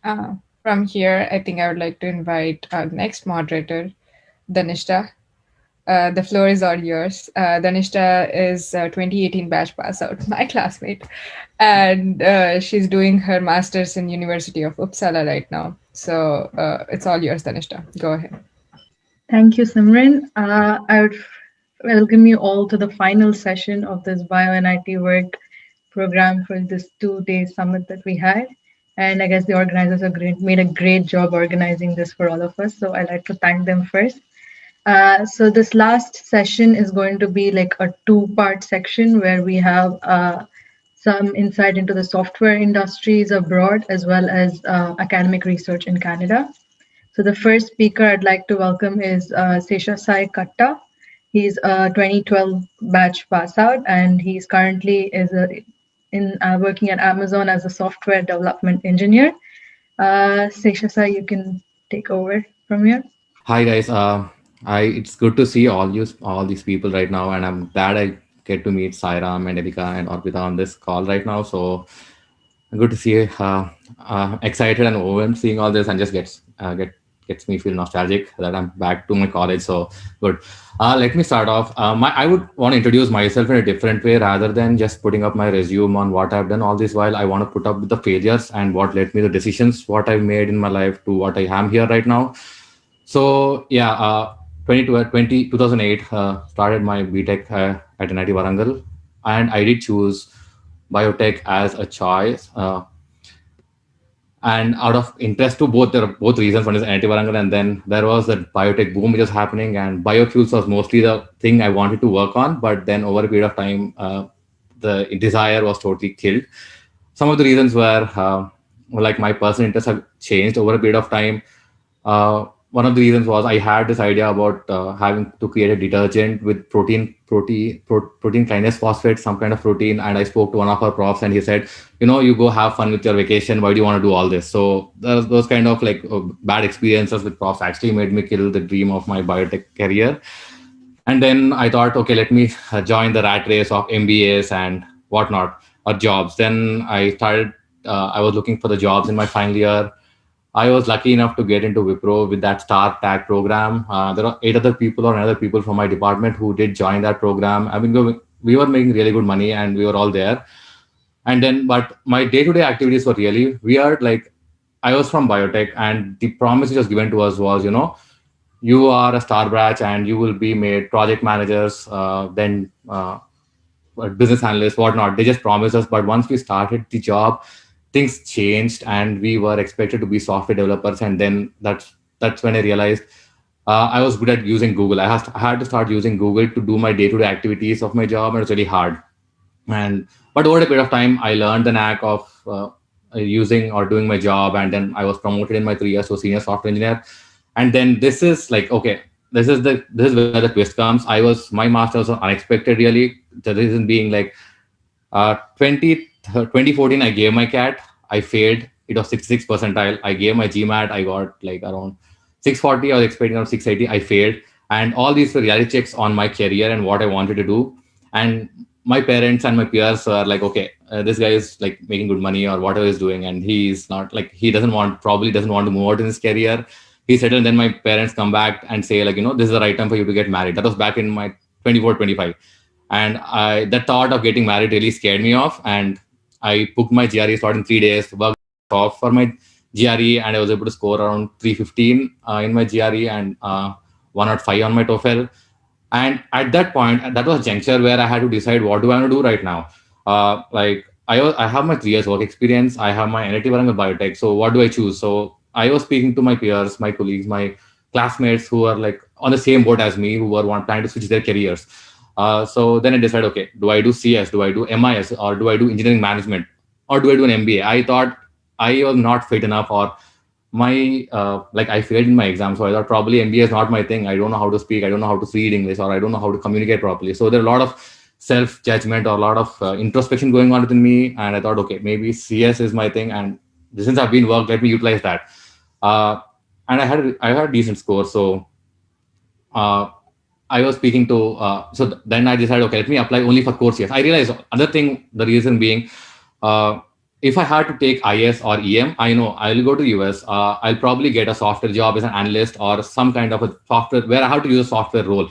From here, I think I would like to invite our next moderator, Dhsnistha. The floor is all yours. Dhsnistha is 2018 batch pass out, my classmate, and she's doing her master's in University of Uppsala right now. So it's all yours, Dhsnistha. Go ahead. Thank you, Simran. I would welcome you all to the final session of this Bio and IT work program for this 2 day summit that we had. And I guess the organizers are made a great job organizing this for all of us. So I'd like to thank them first. So this last session is going to be like a two-part section where we have some insight into the software industries abroad as well as academic research in Canada. So the first speaker I'd like to welcome is Seshasai Katta. He's a 2012 batch pass out, and he's currently working at Amazon as a software development engineer. Seshasai, you can take over from here. Hi guys, it's good to see all these people right now, and I'm glad I get to meet Sairam and Erika and Orpita on this call right now. So good to see you. Excited and overwhelmed seeing all this, and just gets me feel nostalgic that I'm back to my college. So good. Let me start off. I would want to introduce myself in a different way rather than just putting up my resume on what I've done all this while. I want to put up with the failures and what led me the decisions, what I've made in my life to what I am here right now. So yeah, 2008 started my BTech at NIT Warangal, and I did choose biotech as a choice. And out of interest to both, there are both reasons. One is NIT Warangal, and then there was the biotech boom which was happening, and biofuels was mostly the thing I wanted to work on. But then over a period of time, the desire was totally killed. Some of the reasons were like my personal interests have changed over a period of time. One of the reasons was I had this idea about having to create a detergent with protein kinase phosphate, some kind of protein. And I spoke to one of our profs, and he said, you go have fun with your vacation. Why do you want to do all this? So those kind of like bad experiences with profs actually made me kill the dream of my biotech career. And then I thought, okay, let me join the rat race of MBAs and whatnot, or jobs. Then I was looking for the jobs in my final year. I was lucky enough to get into Wipro with that Star Tag program. There are 8 other people from my department who did join that program. I mean, we were making really good money and we were all there. And then, but my day-to-day activities were really weird. Like, I was from biotech, and the promise which was given to us was, you are a star batch and you will be made project managers, then business analysts, whatnot. They just promised us. But once we started the job, things changed and we were expected to be software developers. And then that's when I realized I was good at using Google. I had to start using Google to do my day-to-day activities of my job, and it was really hard. But over a period of time, I learned the knack of using or doing my job, and then I was promoted in my 3 years to senior software engineer. And then this is like, okay, this is where the twist comes. My master was unexpected, really. The reason being, like, 2014, I gave my CAT. I failed. It was 66 percentile. I gave my GMAT. I got like around 640. I was expecting around 680. I failed. And all these were reality checks on my career and what I wanted to do. And my parents and my peers are like, okay, this guy is like making good money or whatever he's doing. And he's not like, probably doesn't want to move out in his career. He settled. And then my parents come back and say, like, this is the right time for you to get married. That was back in my 24, 25. And the thought of getting married really scared me off. And I booked my GRE slot in 3 days, worked off for my GRE, and I was able to score around 315 in my GRE and 105 on my TOEFL. And at that point, that was a juncture where I had to decide, what do I want to do right now? Like, I have my 3 years work experience. I have my NIT Warangal biotech. So what do I choose? So I was speaking to my peers, my colleagues, my classmates who are like on the same boat as me, who were trying to switch their careers. So then I decided, okay, do I do CS, do I do MIS, or do I do engineering management, or do I do an MBA? I thought I was not fit enough, or I failed in my exam. So I thought probably MBA is not my thing. I don't know how to speak. I don't know how to read English, or I don't know how to communicate properly. So there are a lot of self-judgment or a lot of introspection going on within me. And I thought, okay, maybe CS is my thing. And since I've been worked, let me utilize that. And I had a decent score. So I was speaking to, then I decided, okay, let me apply only for core CS. I realized another thing, the reason being, if I had to take IS or EM, I know I'll go to US. I'll probably get a software job as an analyst or some kind of a software where I have to use a software role,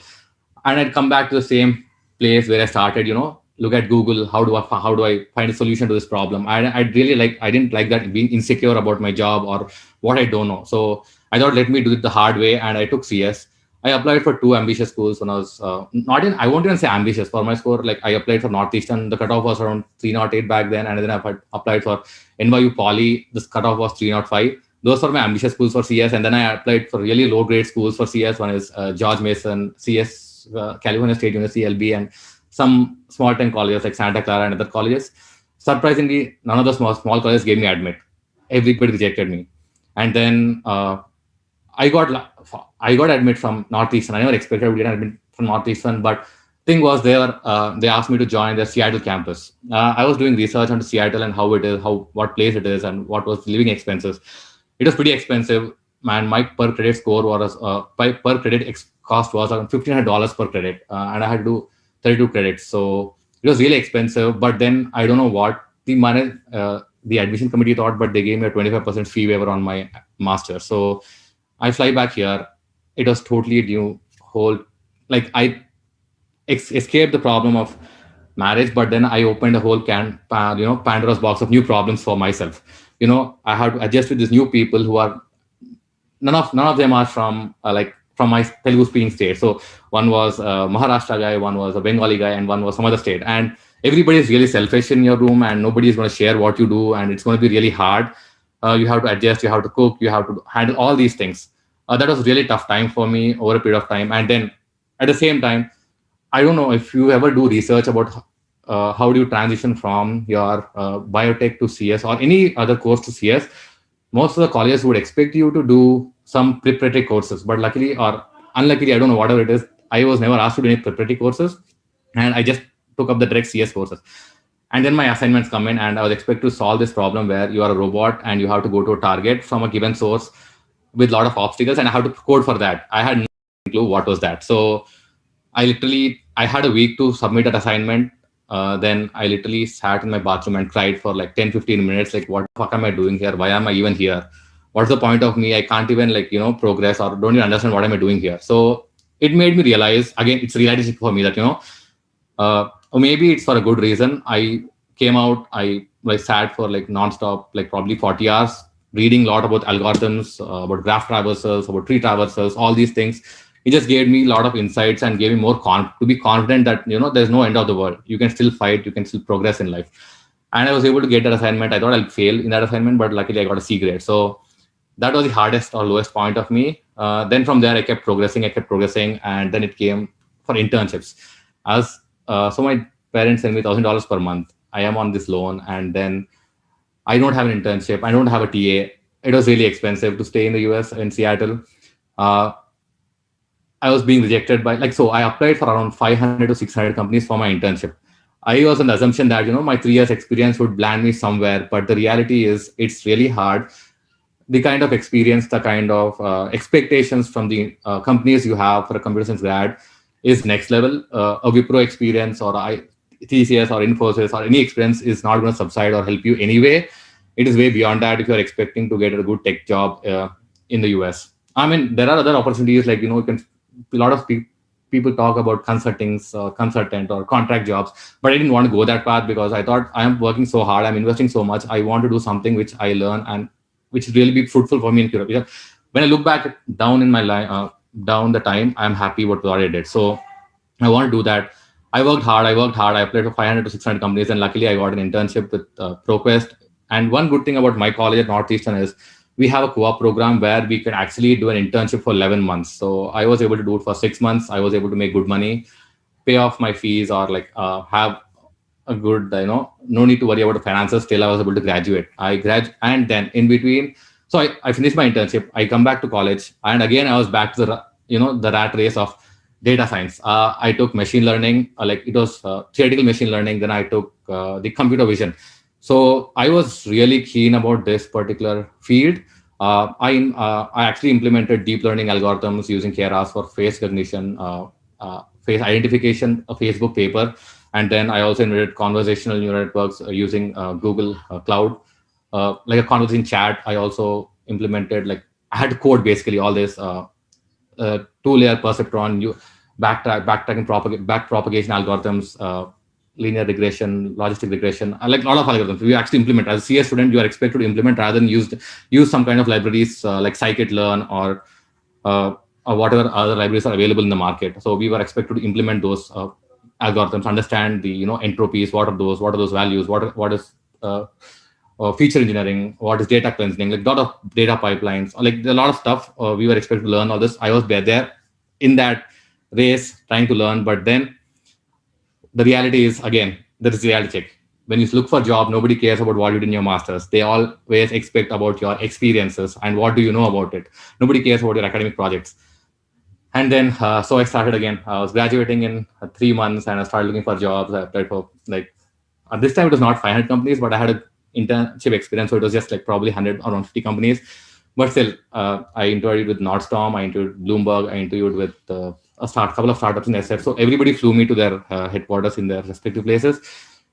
and I'd come back to the same place where I started. Look at Google. How do I find a solution to this problem? I didn't like that being insecure about my job or what I don't know. So I thought, let me do it the hard way, and I took CS. I applied for two ambitious schools when I was not in. I won't even say ambitious for my score. Like I applied for Northeastern, the cutoff was around 308 back then, and then I applied for NYU Poly. This cutoff was 305. Those were my ambitious schools for CS, and then I applied for really low grade schools for CS. One is George Mason, CS, California State University (LB), and some small time colleges like Santa Clara and other colleges. Surprisingly, none of the small colleges gave me admit. Everybody rejected me, and then. I got I got admit from Northeastern. I never expected I would get admit from Northeastern, but thing was they asked me to join their Seattle campus. I was doing research on Seattle and how it is, what place it is, and what was living expenses. It was pretty expensive, man. My per credit score was per credit cost was around $1,500 per credit, and I had to do 32 credits. So it was really expensive. But then I don't know what the admission committee thought, but they gave me a 25% fee waiver on my master. So I fly back here. It was totally new whole, like I escaped the problem of marriage, but then I opened a whole Pandora's box of new problems for myself. I had to adjust with these new people who are none of them are from from my Telugu speaking state. So one was a Maharashtra guy, one was a Bengali guy, and one was some other state. And everybody is really selfish in your room, and nobody is going to share what you do, and it's going to be really hard. You have to adjust, you have to cook, you have to handle all these things. That was a really tough time for me over a period of time. And then at the same time, I don't know if you ever do research about how do you transition from your biotech to CS or any other course to CS. Most of the colleges would expect you to do some preparatory courses, but luckily or unluckily, I don't know, whatever it is, I was never asked to do any preparatory courses, and I just took up the direct CS courses. And then my assignments come in, and I was expected to solve this problem where you are a robot and you have to go to a target from a given source with a lot of obstacles, and I have to code for that. I had no clue what was that. So I had a week to submit that assignment. Then I literally sat in my bathroom and cried for like 10-15 minutes. Like, what the fuck am I doing here? Why am I even here? What's the point of me? I can't even progress or don't even understand what am I doing here. So it made me realize, again, it's realistic for me that, or maybe it's for a good reason. I came out, I sat for nonstop, probably 40 hours, reading a lot about algorithms, about graph traversals, about tree traversals, all these things. It just gave me a lot of insights and gave me more to be confident that, there's no end of the world. You can still fight, you can still progress in life. And I was able to get that assignment. I thought I'll fail in that assignment, but luckily I got a C grade. So that was the hardest or lowest point of me. Then from there, I kept progressing, and then it came for internships. So my parents sent me $1,000 per month. I am on this loan, and then I don't have an internship. I don't have a TA. It was really expensive to stay in the US, in Seattle. I was being rejected by so I applied for around 500 to 600 companies for my internship. I was on the assumption that, my 3 years experience would land me somewhere. But the reality is it's really hard. The kind of experience, the kind of expectations from the companies you have for a computer science grad is next level. A Wipro experience or TCS or Infosys or any experience is not going to subside or help you anyway. It is way beyond that if you're expecting to get a good tech job in the US. I mean, there are other opportunities a lot of people talk about consultant or contract jobs, but I didn't want to go that path because I thought I am working so hard, I'm investing so much. I want to do something which I learn and which really be fruitful for me in future. When I look back down in my life, down the time, I'm happy with what I did. So I want to do that. I worked hard. I applied for 500 to 600 companies, and luckily I got an internship with ProQuest. And one good thing about my college at Northeastern is we have a co-op program where we can actually do an internship for 11 months. So I was able to do it for 6 months. I was able to make good money, pay off my fees, or have a good, no need to worry about the finances till I was able to graduate. And then in between, so I finished my internship. I come back to college, and again I was back to the rat race of data science. I took machine learning, it was theoretical machine learning. Then I took the computer vision. So I was really keen about this particular field. I actually implemented deep learning algorithms using Keras for face recognition, face identification, a Facebook paper. And then I also invented conversational neural networks using Google Cloud, like a conversation chat. I also implemented, like, I had to code basically all this two-layer perceptron, backtracking back propagation algorithms, linear regression, logistic regression, like a lot of algorithms. We actually implement as a CS student. You are expected to implement rather than use some kind of libraries like scikit-learn uh, or whatever other libraries are available in the market. So we were expected to implement those algorithms, understand the entropies, what are those values, what is feature engineering, what is data cleansing, like a lot of data pipelines, like a lot of stuff. We were expected to learn all this. I was there in that race trying to learn, but then the reality is, again, there is reality check. When you look for a job, nobody cares about what you did in your masters. They always expect about your experiences and what do you know about it. Nobody cares about your academic projects. And then so I started again. I was graduating in 3 months and I started looking for jobs. I applied for, like, at this time it was not 500 companies, but I had a internship experience, so it was just like probably 100 or 150 companies. But still, I interviewed with Nordstorm, I interviewed Bloomberg, I interviewed with couple of startups in SF. So everybody flew me to their headquarters in their respective places,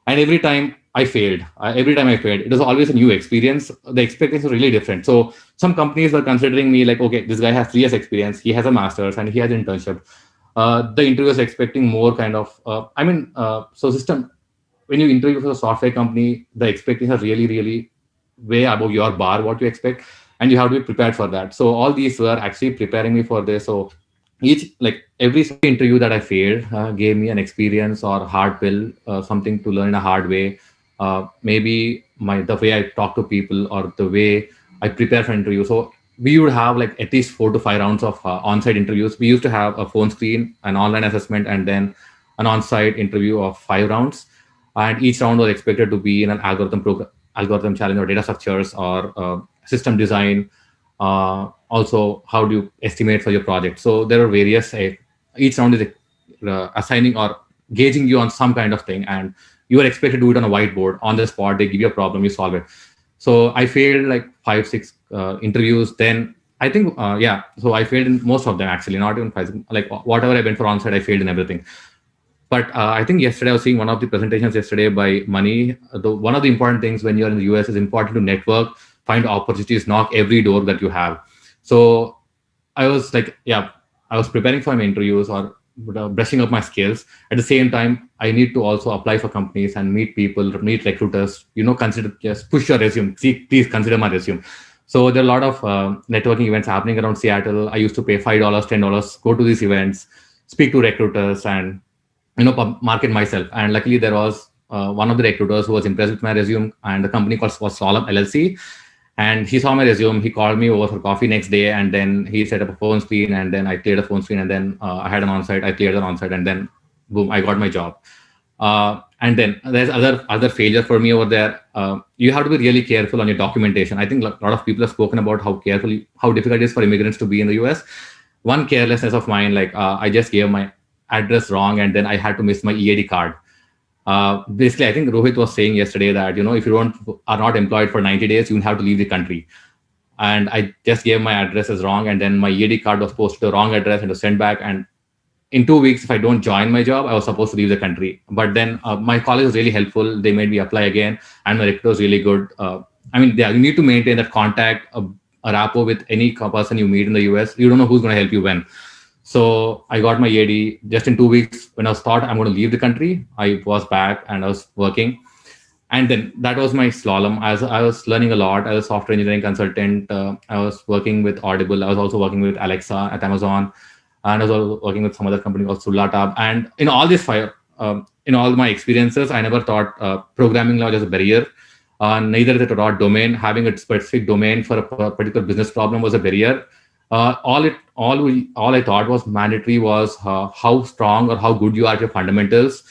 and every time I failed. It was always a new experience. The expectations were really different. So some companies were considering me like, okay, this guy has 3 years experience, he has a master's, and he has an internship. The interviewers expecting more kind of. So system, when you interview for a software company, the expectations are really, really way above your bar, what you expect, and you have to be prepared for that. So all these were actually preparing me for this. So every interview that I failed gave me an experience or hard pill, something to learn in a hard way. Maybe the way I talk to people or the way I prepare for interview. So we would have like at least 4 to 5 rounds of on-site interviews. We used to have a phone screen, an online assessment, and then an on-site interview of 5 rounds. And each round was expected to be in an algorithm challenge or data structures or system design. Also, how do you estimate for your project? So there are various. Each round is assigning or gauging you on some kind of thing, and you are expected to do it on a whiteboard on the spot. They give you a problem, you solve it. So I failed like 5-6 interviews. Then I think So I failed in most of them actually, not even 5. Like whatever I went for onsite, I failed in everything. But I think yesterday I was seeing one of the presentations yesterday by Money. One of the important things when you're in the US is important to network, find opportunities, knock every door that you have. So I was like, I was preparing for my interviews or brushing up my skills. At the same time, I need to also apply for companies and meet people, meet recruiters. Just push your resume. See, please consider my resume. So there are a lot of networking events happening around Seattle. I used to pay $5, $10, go to these events, speak to recruiters, and market myself. And luckily there was one of the recruiters who was impressed with my resume, and the company was Solemn LLC. And he saw my resume, he called me over for coffee next day, and then he set up a phone screen, and then I cleared a phone screen, and then I had an onsite, I cleared an onsite, and then boom, I got my job. And then there's other failure for me over there. You have to be really careful on your documentation. I think a lot of people have spoken about how difficult it is for immigrants to be in the US. One carelessness of mine, like I just gave my address wrong, and then I had to miss my EAD card. Basically, I think Rohit was saying yesterday that if you are not employed for 90 days, you have to leave the country. And I just gave my address as wrong, and then my EAD card was posted to the wrong address and was sent back. And in 2 weeks, if I don't join my job, I was supposed to leave the country. But then my college was really helpful. They made me apply again, and my recruiter was really good. You need to maintain that contact, a rapport with any person you meet in the US. You don't know who's going to help you when. So I got my EAD just in 2 weeks. When I was thought I'm going to leave the country, I was back and I was working. And then that was my slalom. As I was learning a lot as a software engineering consultant. I was working with Audible. I was also working with Alexa at Amazon. And I was also working with some other company called Sulatab. And in all in all my experiences, I never thought programming language as a barrier. Neither did I thought domain, having a specific domain for a particular business problem was a barrier. All I thought was mandatory was how strong or how good you are at your fundamentals,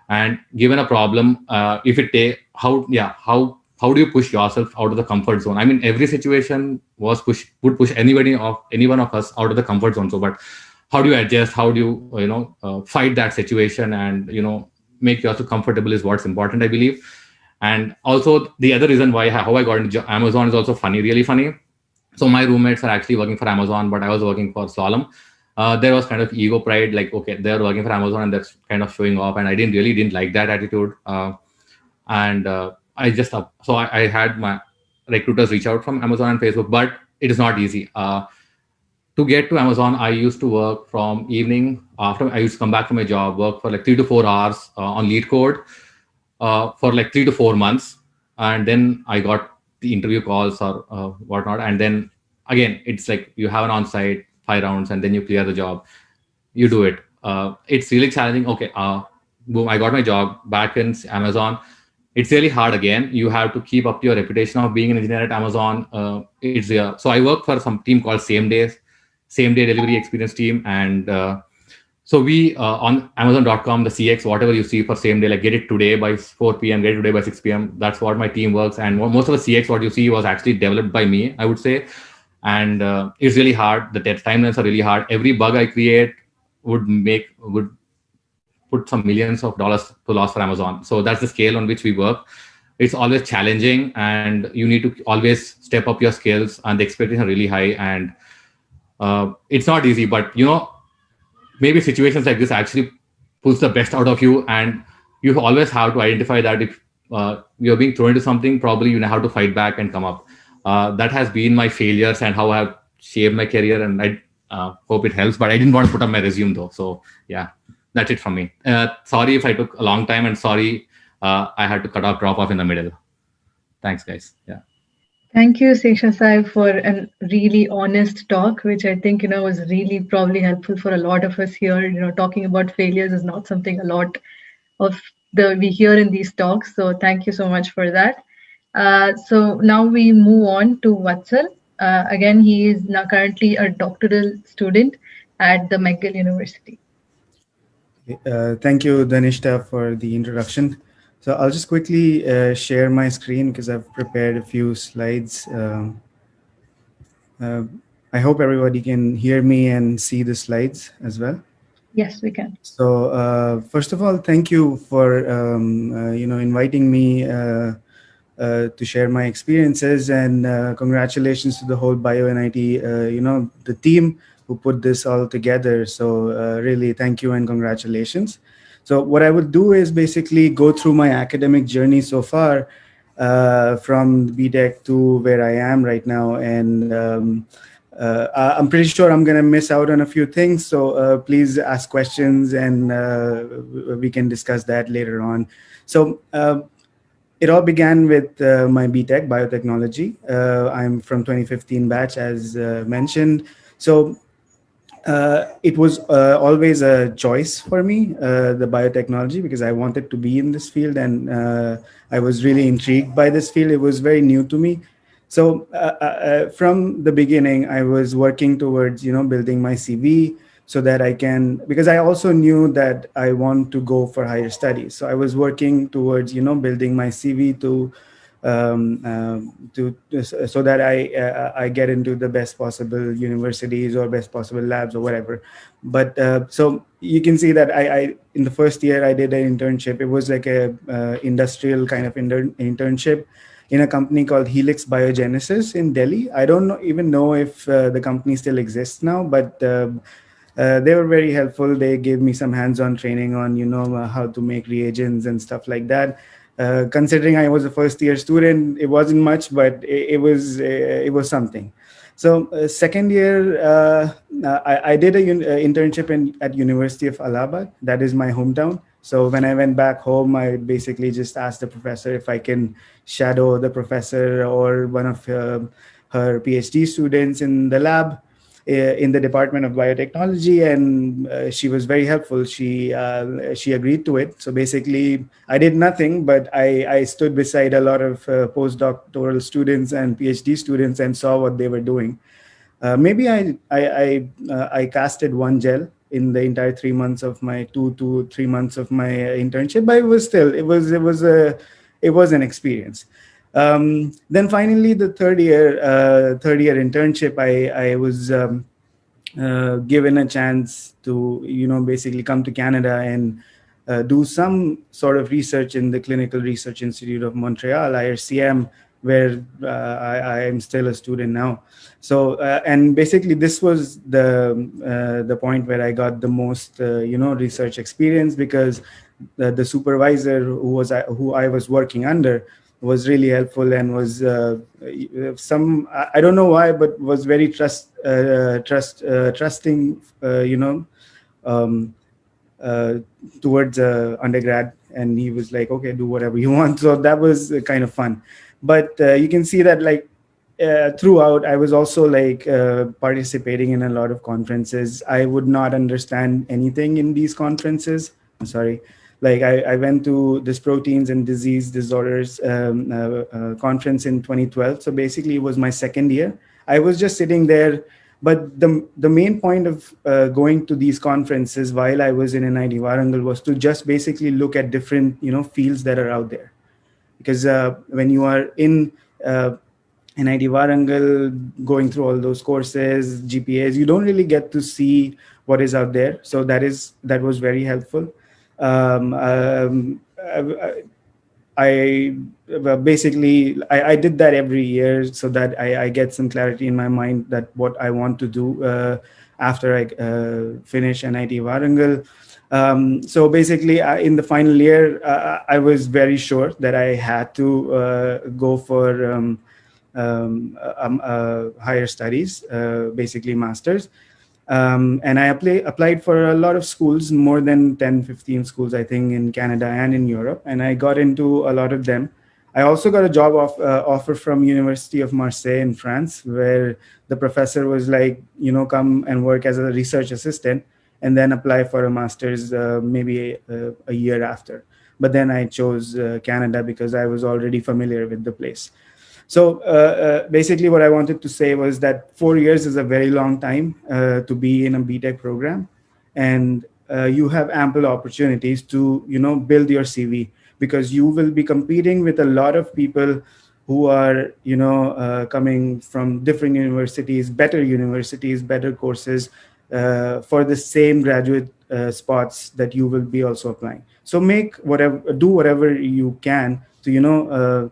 and given a problem, how do you push yourself out of the comfort zone? I mean, every situation would push any one of us out of the comfort zone. So, but how do you adjust? How do you fight that situation and make yourself comfortable is what's important, I believe. And also the other reason how I got into Amazon is also funny, really funny. So my roommates are actually working for Amazon, but I was working for Slalom. There was kind of ego pride, like, okay, they're working for Amazon and they're kind of showing off, and I didn't like that attitude. And I just so I had my recruiters reach out from Amazon and Facebook, but it is not easy. To get to Amazon, I used to work from evening after I used to come back from my job, work for like 3 to 4 hours on lead code for like 3 to 4 months, and then I got the interview calls or whatnot, and then again it's like you have an on-site 5 rounds, and then you clear the job, you do it. It's really challenging. Okay, boom, I got my job back in Amazon. It's really hard again. You have to keep up your reputation of being an engineer at Amazon. So I work for some team called Same Day Delivery Experience team, and so we on Amazon.com, the CX, whatever you see for same day, like get it today by 4 p.m., get it today by 6 p.m. That's what my team works. And most of the CX, what you see, was actually developed by me, I would say. And it's really hard. The timelines are really hard. Every bug I create would put some millions of dollars to loss for Amazon. So that's the scale on which we work. It's always challenging, and you need to always step up your skills, and the expectations are really high. And it's not easy, but maybe situations like this actually pulls the best out of you, and you always have to identify that if you're being thrown into something, probably you know how to fight back and come up. That has been my failures and how I've shaped my career, and I hope it helps, but I didn't want to put up my resume though. So yeah, that's it from me. Sorry if I took a long time, and sorry I had to drop off in the middle. Thanks, guys. Yeah. Thank you, Seshasai, for a really honest talk, which I think was really probably helpful for a lot of us here. Talking about failures is not something a lot of we hear in these talks. So thank you so much for that. So now we move on to Vatsal. Again, he is now currently a doctoral student at the McGill University. Thank you, Dhsnistha, for the introduction. So I'll just quickly share my screen because I've prepared a few slides. I hope everybody can hear me and see the slides as well. Yes, we can. So first of all, thank you for inviting me to share my experiences, and congratulations to the whole BioNIT, the team who put this all together. So really, thank you and congratulations. So what I would do is basically go through my academic journey so far, from Biotech to where I am right now, and I'm pretty sure I'm going to miss out on a few things. So please ask questions, and we can discuss that later on. So it all began with my BTech, biotechnology. I'm from 2015 batch, as mentioned. So it was always a choice for me, the biotechnology, because I wanted to be in this field, and I was really intrigued by this field. It was very new to me. So from the beginning, I was working towards, building my CV so that I can, because I also knew that I want to go for higher studies. So I was working towards, building my CV so that I get into the best possible universities or best possible labs or whatever. But so you can see that I in the first year I did an internship. It was like a industrial kind of internship in a company called Helix Biogenesis in Delhi. I don't even know if the company still exists now, but they were very helpful. They gave me some hands-on training on, how to make reagents and stuff like that. Considering I was a first-year student, it wasn't much, but it was something. So second year, I did an internship at University of Allahabad. That is my hometown. So when I went back home, I basically just asked the professor if I can shadow the professor or one of her PhD students in the lab in the Department of Biotechnology, and she was very helpful. She agreed to it. So basically, I did nothing, but I stood beside a lot of postdoctoral students and PhD students and saw what they were doing. Maybe I casted one gel in the entire 3 months of my 2 to 3 months of my internship, but it was an experience. Then finally, the third year internship, I was given a chance to basically come to Canada and do some sort of research in the Clinical Research Institute of Montreal, IRCM, where I am still a student now. So and basically this was the point where I got the most research experience, because the supervisor who I was working under was really helpful, and was some I don't know why, but was very trusting, um, uh, towards undergrad, and he was like, okay, do whatever you want. So that was kind of fun. But you can see that, like, throughout, I was also like participating in a lot of conferences. I would not understand anything in these conferences. I'm sorry. Like, I went to this proteins and disease disorders conference in 2012. So basically, it was my second year. I was just sitting there. But the main point of going to these conferences while I was in NIT Warangal was to just basically look at different fields that are out there, because when you are in NIT Warangal, going through all those courses, GPAs, you don't really get to see what is out there. So that was very helpful. I well, basically I did that every year, so that I get some clarity in my mind that what I want to do after I finish NIT Warangal. So basically, in the final year, I was very sure that I had to go for higher studies, basically masters. And I applied for a lot of schools, more than 10, 15 schools, I think, in Canada and in Europe. And I got into a lot of them. I also got a job offer from University of Marseille in France, where the professor was like, come and work as a research assistant and then apply for a master's maybe a year after. But then I chose Canada because I was already familiar with the place. So basically, what I wanted to say was that 4 years is a very long time to be in a BTech program, and you have ample opportunities to build your CV, because you will be competing with a lot of people who are coming from different universities, better courses for the same graduate spots that you will be also applying. So do whatever you can to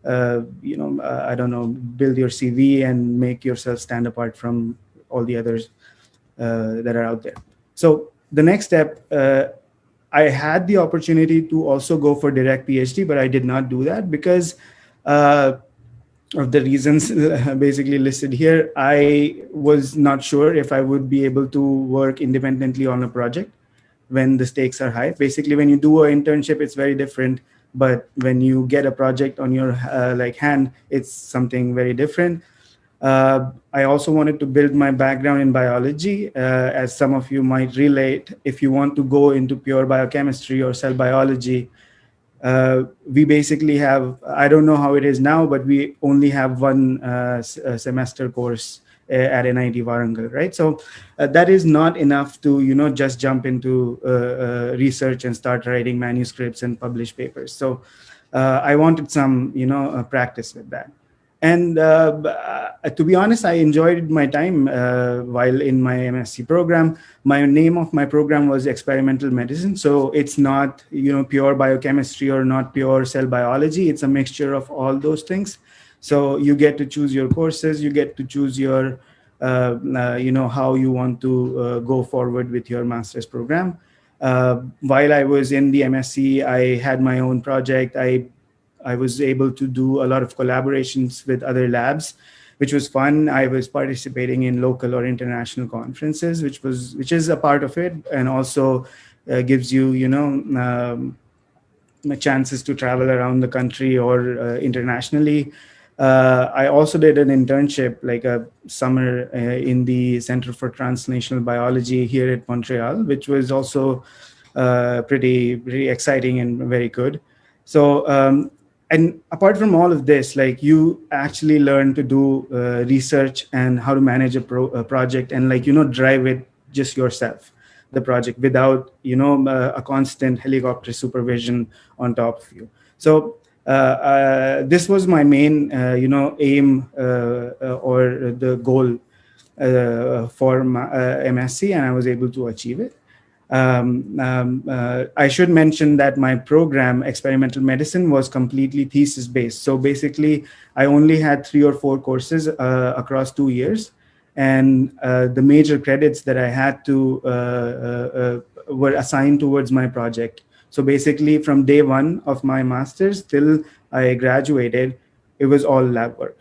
I don't know, build your CV and make yourself stand apart from all the others that are out there. So the next step, I had the opportunity to also go for direct PhD, but I did not do that because of the reasons basically listed here. I was not sure if I would be able to work independently on a project when the stakes are high. Basically, when you do an internship, it's very different. But when you get a project on your hand, it's something very different. I also wanted to build my background in biology, as some of you might relate. If you want to go into pure biochemistry or cell biology, we basically have, I don't know how it is now, but we only have one semester course at NIT Warangal, right? So that is not enough to just jump into research and start writing manuscripts and publish papers. So I wanted some practice with that. And to be honest, I enjoyed my time while in my MSc program. My name of my program was experimental medicine. So it's not pure biochemistry or not pure cell biology. It's a mixture of all those things. So you get to choose your courses. You get to choose your, how you want to go forward with your master's program. While I was in the MSc, I had my own project. I was able to do a lot of collaborations with other labs, which was fun. I was participating in local or international conferences, which is a part of it, and also gives you chances to travel around the country or internationally. I also did an internship, like a summer, in the Center for Translational Biology here at Montreal, which was also pretty exciting and very good. So, and apart from all of this, like, you actually learn to do research and how to manage a project, and drive it just yourself, the project, without a constant helicopter supervision on top of you. So this was my main aim or the goal for my MSc, and I was able to achieve it. I should mention that my program, experimental medicine, was completely thesis based. So basically, I only had 3 or 4 courses across 2 years, and the major credits that I had to were assigned towards my project. So basically, from day one of my master's till I graduated, it was all lab work.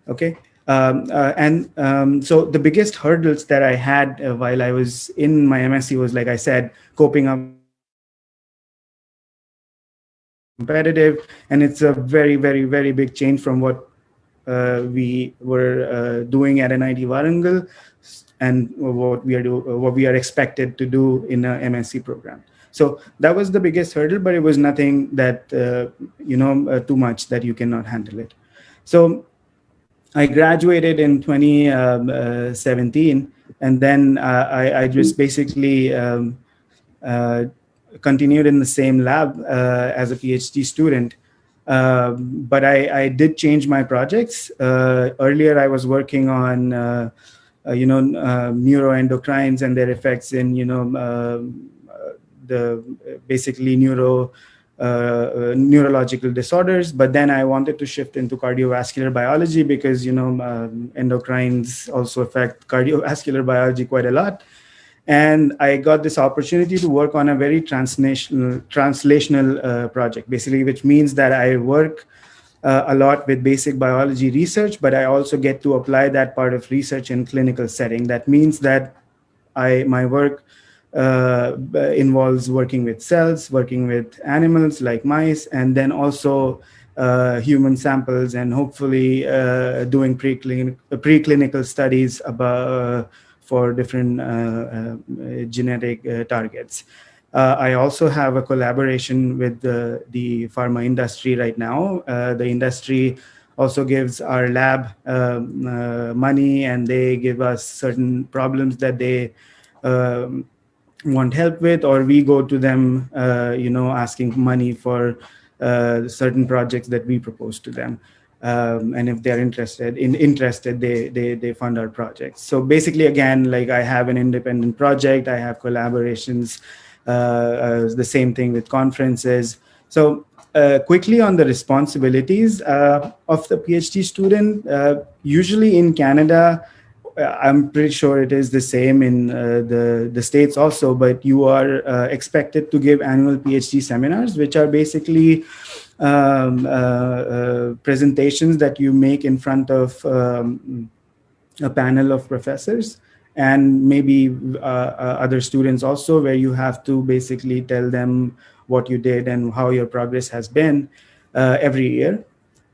Okay. So the biggest hurdles that I had while I was in my MSc was, like I said, coping up with the environment. It's very competitive, and it's a very, very, very big change from what we were doing at NIT Warangal and what we are expected to do in a MSc program. So that was the biggest hurdle, but it was nothing that too much that you cannot handle it. So I graduated in 2017, and then I just basically uh, continued in the same lab as a PhD student. But I did change my projects. Earlier, I was working on neuroendocrines and their effects in the basically neurological disorders. But then I wanted to shift into cardiovascular biology because endocrines also affect cardiovascular biology quite a lot. And I got this opportunity to work on a very translational project, basically, which means that I work a lot with basic biology research, but I also get to apply that part of research in clinical setting. That means that my work involves working with cells, working with animals like mice, and then also human samples, and hopefully doing preclinical studies for different genetic targets. I also have a collaboration with the pharma industry right now. The industry also gives our lab money, and they give us certain problems that they um, want help with, or we go to them, asking money for certain projects that we propose to them. And if they're interested, they fund our projects. So basically, again, like, I have an independent project, I have collaborations, the same thing with conferences. So quickly on the responsibilities of the PhD student, usually in Canada, I'm pretty sure it is the same in the States also, but you are expected to give annual PhD seminars, which are basically presentations that you make in front of a panel of professors and maybe other students also, where you have to basically tell them what you did and how your progress has been every year.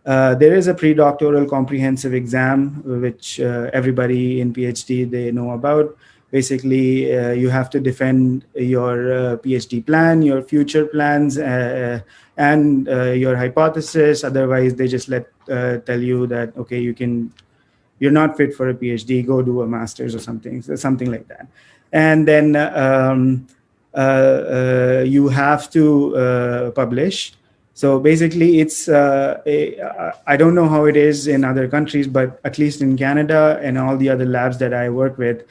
There is a pre-doctoral comprehensive exam, which everybody in PhD, they know about. Basically, you have to defend your PhD plan, your future plans, and your hypothesis. Otherwise, they just tell you that, okay, you're not fit for a PhD, go do a master's or something like that. And then you have to publish. So basically, I don't know how it is in other countries, but at least in Canada and all the other labs that I work with,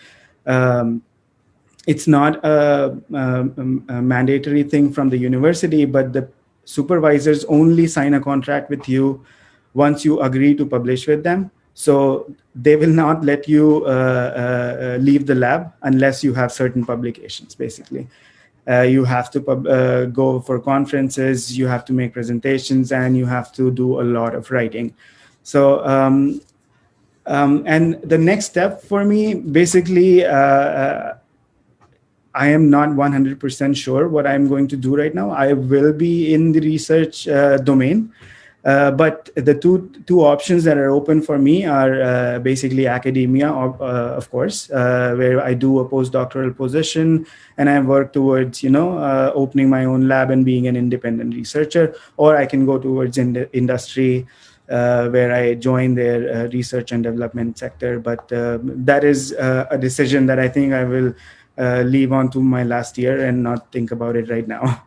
it's not a mandatory thing from the university, but the supervisors only sign a contract with you once you agree to publish with them. So they will not let you leave the lab unless you have certain publications, basically. You have to go for conferences, you have to make presentations, and you have to do a lot of writing. So, and the next step for me, basically, I am not 100% sure what I'm going to do right now. I will be in the research domain. But the two options that are open for me are basically academia, of course, where I do a postdoctoral position and I work towards, opening my own lab and being an independent researcher, or I can go towards industry, where I join their research and development sector. But that is a decision that I think I will leave on to my last year and not think about it right now.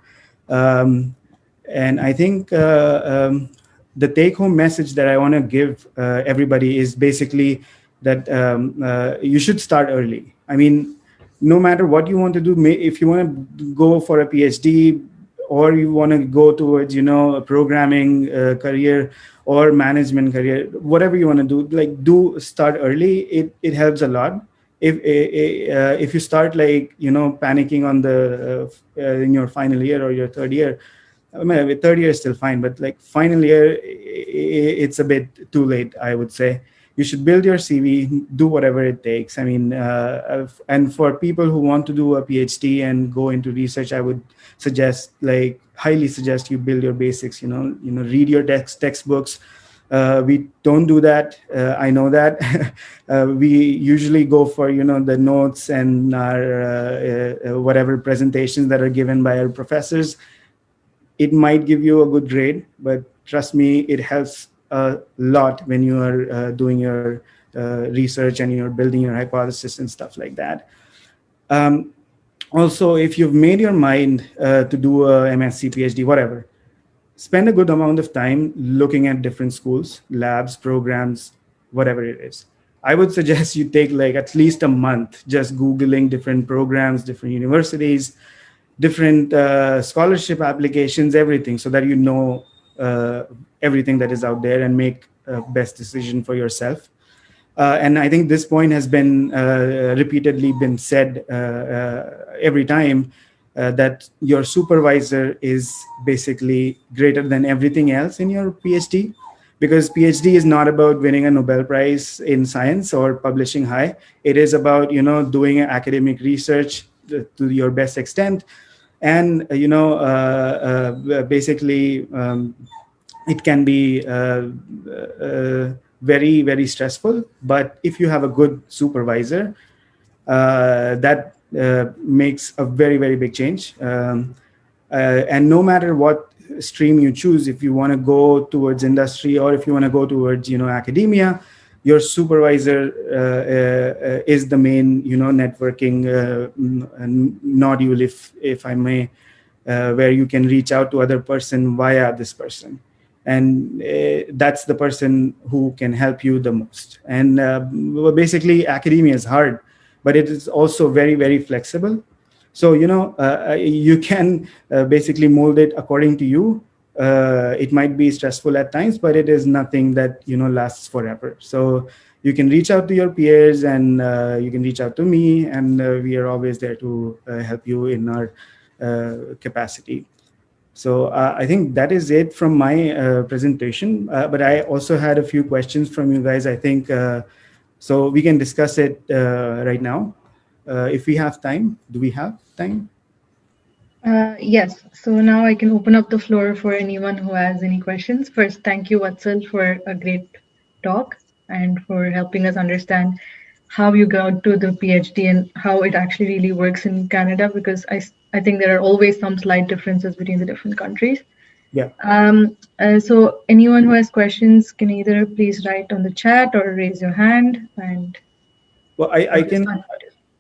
And I think the take-home message that I want to give everybody is basically that you should start early. I mean, no matter what you want to do, if you want to go for a PhD, or you want to go towards, a programming career or management career, whatever you want to do, like, do start early. It helps a lot. If you start, like, panicking on the in your final year or your third year, I mean, third year is still fine, but like final year, it's a bit too late, I would say. You should build your CV, do whatever it takes. I mean, and for people who want to do a PhD and go into research, I would suggest, like, highly suggest you build your basics. Read your textbooks. We don't do that. I know that. We usually go for the notes and our whatever presentations that are given by our professors. It might give you a good grade, but trust me, it helps a lot when you are doing your research and you're building your hypothesis and stuff like that. Um, Also, if you've made your mind to do a MSc, PhD, whatever, spend a good amount of time looking at different schools, labs, programs, whatever it is. I would suggest you take like at least a month just Googling different programs, different universities, different scholarship applications, everything, so that uh, everything that is out there and make a best decision for yourself. And I think this point has been repeatedly been said every time, that your supervisor is basically greater than everything else in your PhD, because PhD is not about winning a Nobel Prize in science or publishing high. It is about doing academic research to your best extent, and basically, it can be very, very stressful. But if you have a good supervisor, that makes a very, very big change. And no matter what stream you choose, if you want to go towards industry or if you want to go towards academia, your supervisor is the main networking nodule, if I may, where you can reach out to other person via this person, and that's the person who can help you the most. And well, basically, academia is hard, but it is also very, very flexible. So you can basically mold it according to you. It might be stressful at times, but it is nothing that lasts forever. So you can reach out to your peers, and you can reach out to me, and we are always there to help you in our capacity. So I think that is it from my presentation. But I also had a few questions from you guys, I think. So we can discuss it right now. If we have time. Do we have time? Yes, so now I can open up the floor for anyone who has any questions. First, thank you, Vatsal, for a great talk and for helping us understand how you got to the PhD and how it actually really works in Canada, because I think there are always some slight differences between the different countries. Yeah. So anyone who has questions can either please write on the chat or raise your hand. And well, I can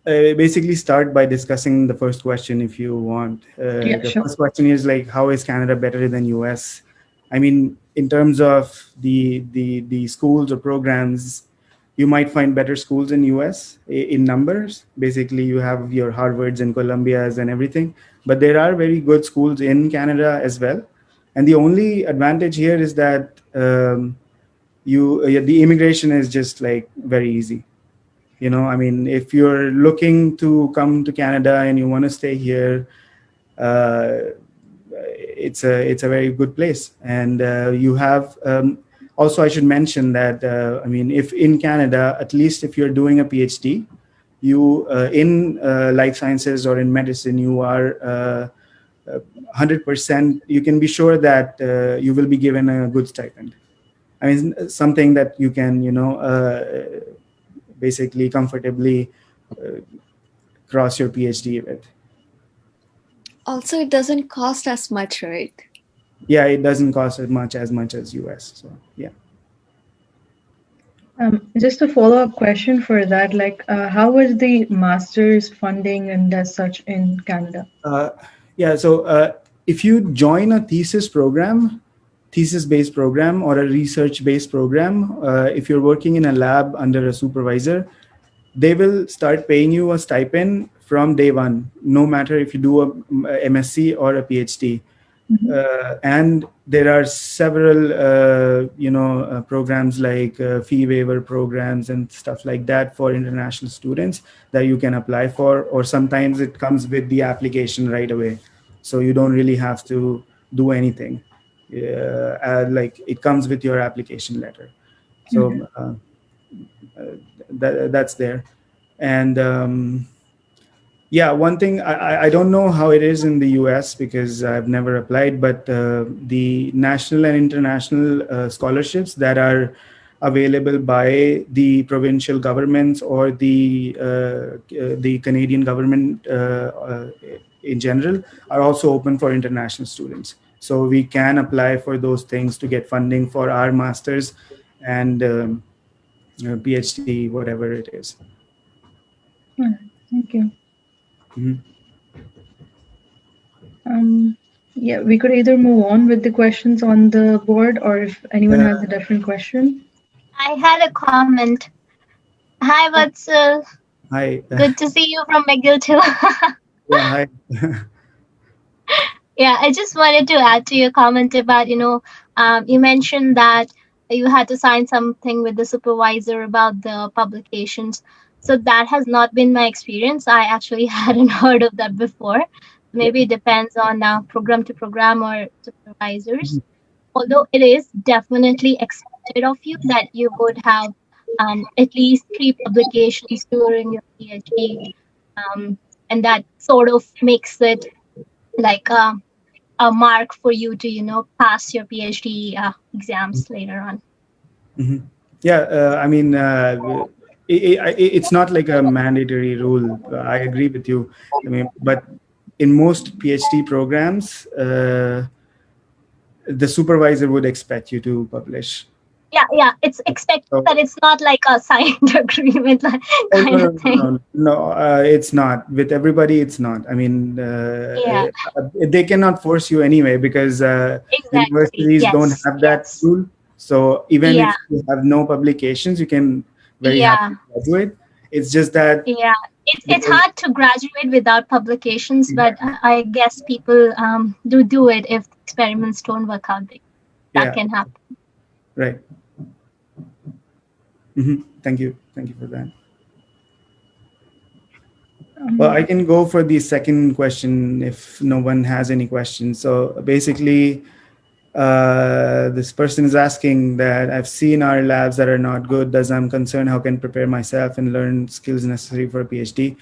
basically start by discussing the first question if you want. Yeah, The sure. first question is like, how is Canada better than US? I mean, in terms of the schools or programs, you might find better schools in US in numbers. Basically, you have your Harvards and Columbias and everything, but there are very good schools in Canada as well. And the only advantage here is that the immigration is just like very easy. I mean, if you're looking to come to Canada and you want to stay here, uh, it's a very good place. And you have also, I should mention that I mean, if in Canada, at least if you're doing a PhD, you in life sciences or in medicine, you are 100%. You can be sure that you will be given a good stipend. I mean, something that you can basically comfortably cross your PhD with. Also, it doesn't cost as much, right? Yeah, it doesn't cost as much as US. So yeah. Just a follow-up question for that, like how was the master's funding and as such in Canada? Yeah, so if you join a thesis-based program or a research-based program, if you're working in a lab under a supervisor, they will start paying you a stipend from day one, no matter if you do a MSc or a PhD. And there are several programs like fee waiver programs and stuff like that for international students that you can apply for, or sometimes it comes with the application right away, so you don't really have to do anything. Like it comes with your application letter. So that's there. And yeah, one thing I don't know how it is in the US because I've never applied, but the national and international scholarships that are available by the provincial governments or the Canadian government in general are also open for international students. So we can apply for those things to get funding for our masters and PhD, whatever it is. Thank you. Mhm. Yeah, we could either move on with the questions on the board, or if anyone has a different question. I had a comment. Hi, Vatsal. Hi. Good to see you from McGill too. Yeah, hi. Yeah, I just wanted to add to your comment about, you mentioned that you had to sign something with the supervisor about the publications. So that has not been my experience. I actually hadn't heard of that before. Maybe it depends on program to program or supervisors. Although it is definitely expected of you that you would have at least 3 publications during your PhD. And that sort of makes it like a mark for you to pass your PhD exams later on. Mhm. Yeah, I mean, it's not like a mandatory rule. I agree with you. I mean, but in most PhD programs, the supervisor would expect you to publish. Yeah, it's expected, So, but it's not like a signed agreement oh, kind of thing. no, it's not. With everybody, it's not. I mean, Yeah, they cannot force you anyway because exactly. universities don't Yes, have that yes. rule. So even Yeah, if you have no publications, you can very yeah, happily graduate. It's just that yeah. It's because hard to graduate without publications, but I guess people do it if experiments don't work out. That yeah, can happen. right. Thank you for that. Well, I can go for the second question if no one has any questions. So basically, this person is asking that I've seen our labs that are not good. Thus, I'm concerned how can I prepare myself and learn skills necessary for a PhD.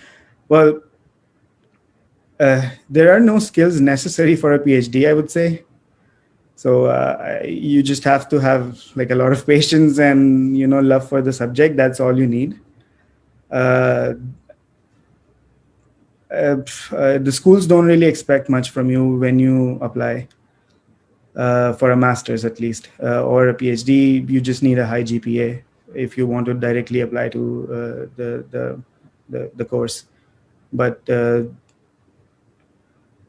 Well, there are no skills necessary for a PhD, I would say. So you just have to have like a lot of patience and love for the subject. That's all you need. Uh, the schools don't really expect much from you when you apply for a master's at least or a PhD. You just need a high GPA if you want to directly apply to the course. But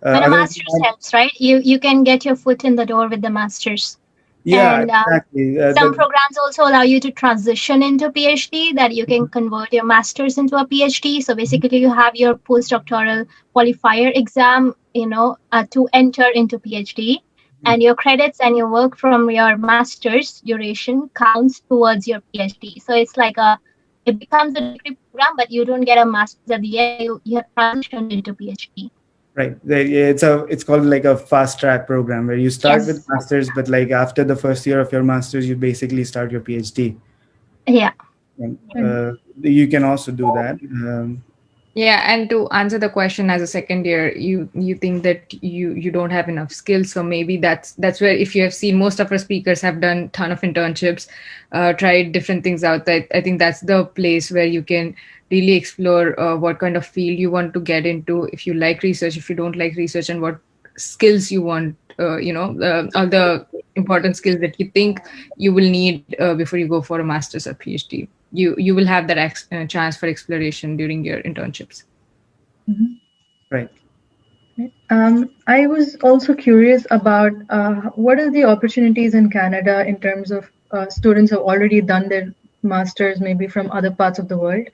And a other than master's that, helps, right? You can get your foot in the door with the master's. yeah, And exactly. some programs also allow you to transition into PhD, that you can convert your master's into a PhD. So basically, you have your postdoctoral qualifier exam, to enter into PhD, and your credits and your work from your master's duration counts towards your PhD. So it's like it becomes a degree program, but you don't get a master's at the end. You have transitioned into PhD. right. It's called like a fast track program where you start with Yes. masters, but like after the first year of your masters, you basically start your PhD. Yeah. And, you can also do that. Yeah, and to answer the question, as a second year, you think that you don't have enough skills, so maybe that's where, if you have seen, most of our speakers have done ton of internships, tried different things out. That I think that's the place where you can really explore what kind of field you want to get into, if you like research, if you don't like research, and what skills you want. All the important skills that you think you will need before you go for a master's or PhD. You will have that chance for exploration during your internships. Right. I was also curious about what are the opportunities in Canada in terms of students who have already done their masters, maybe from other parts of the world,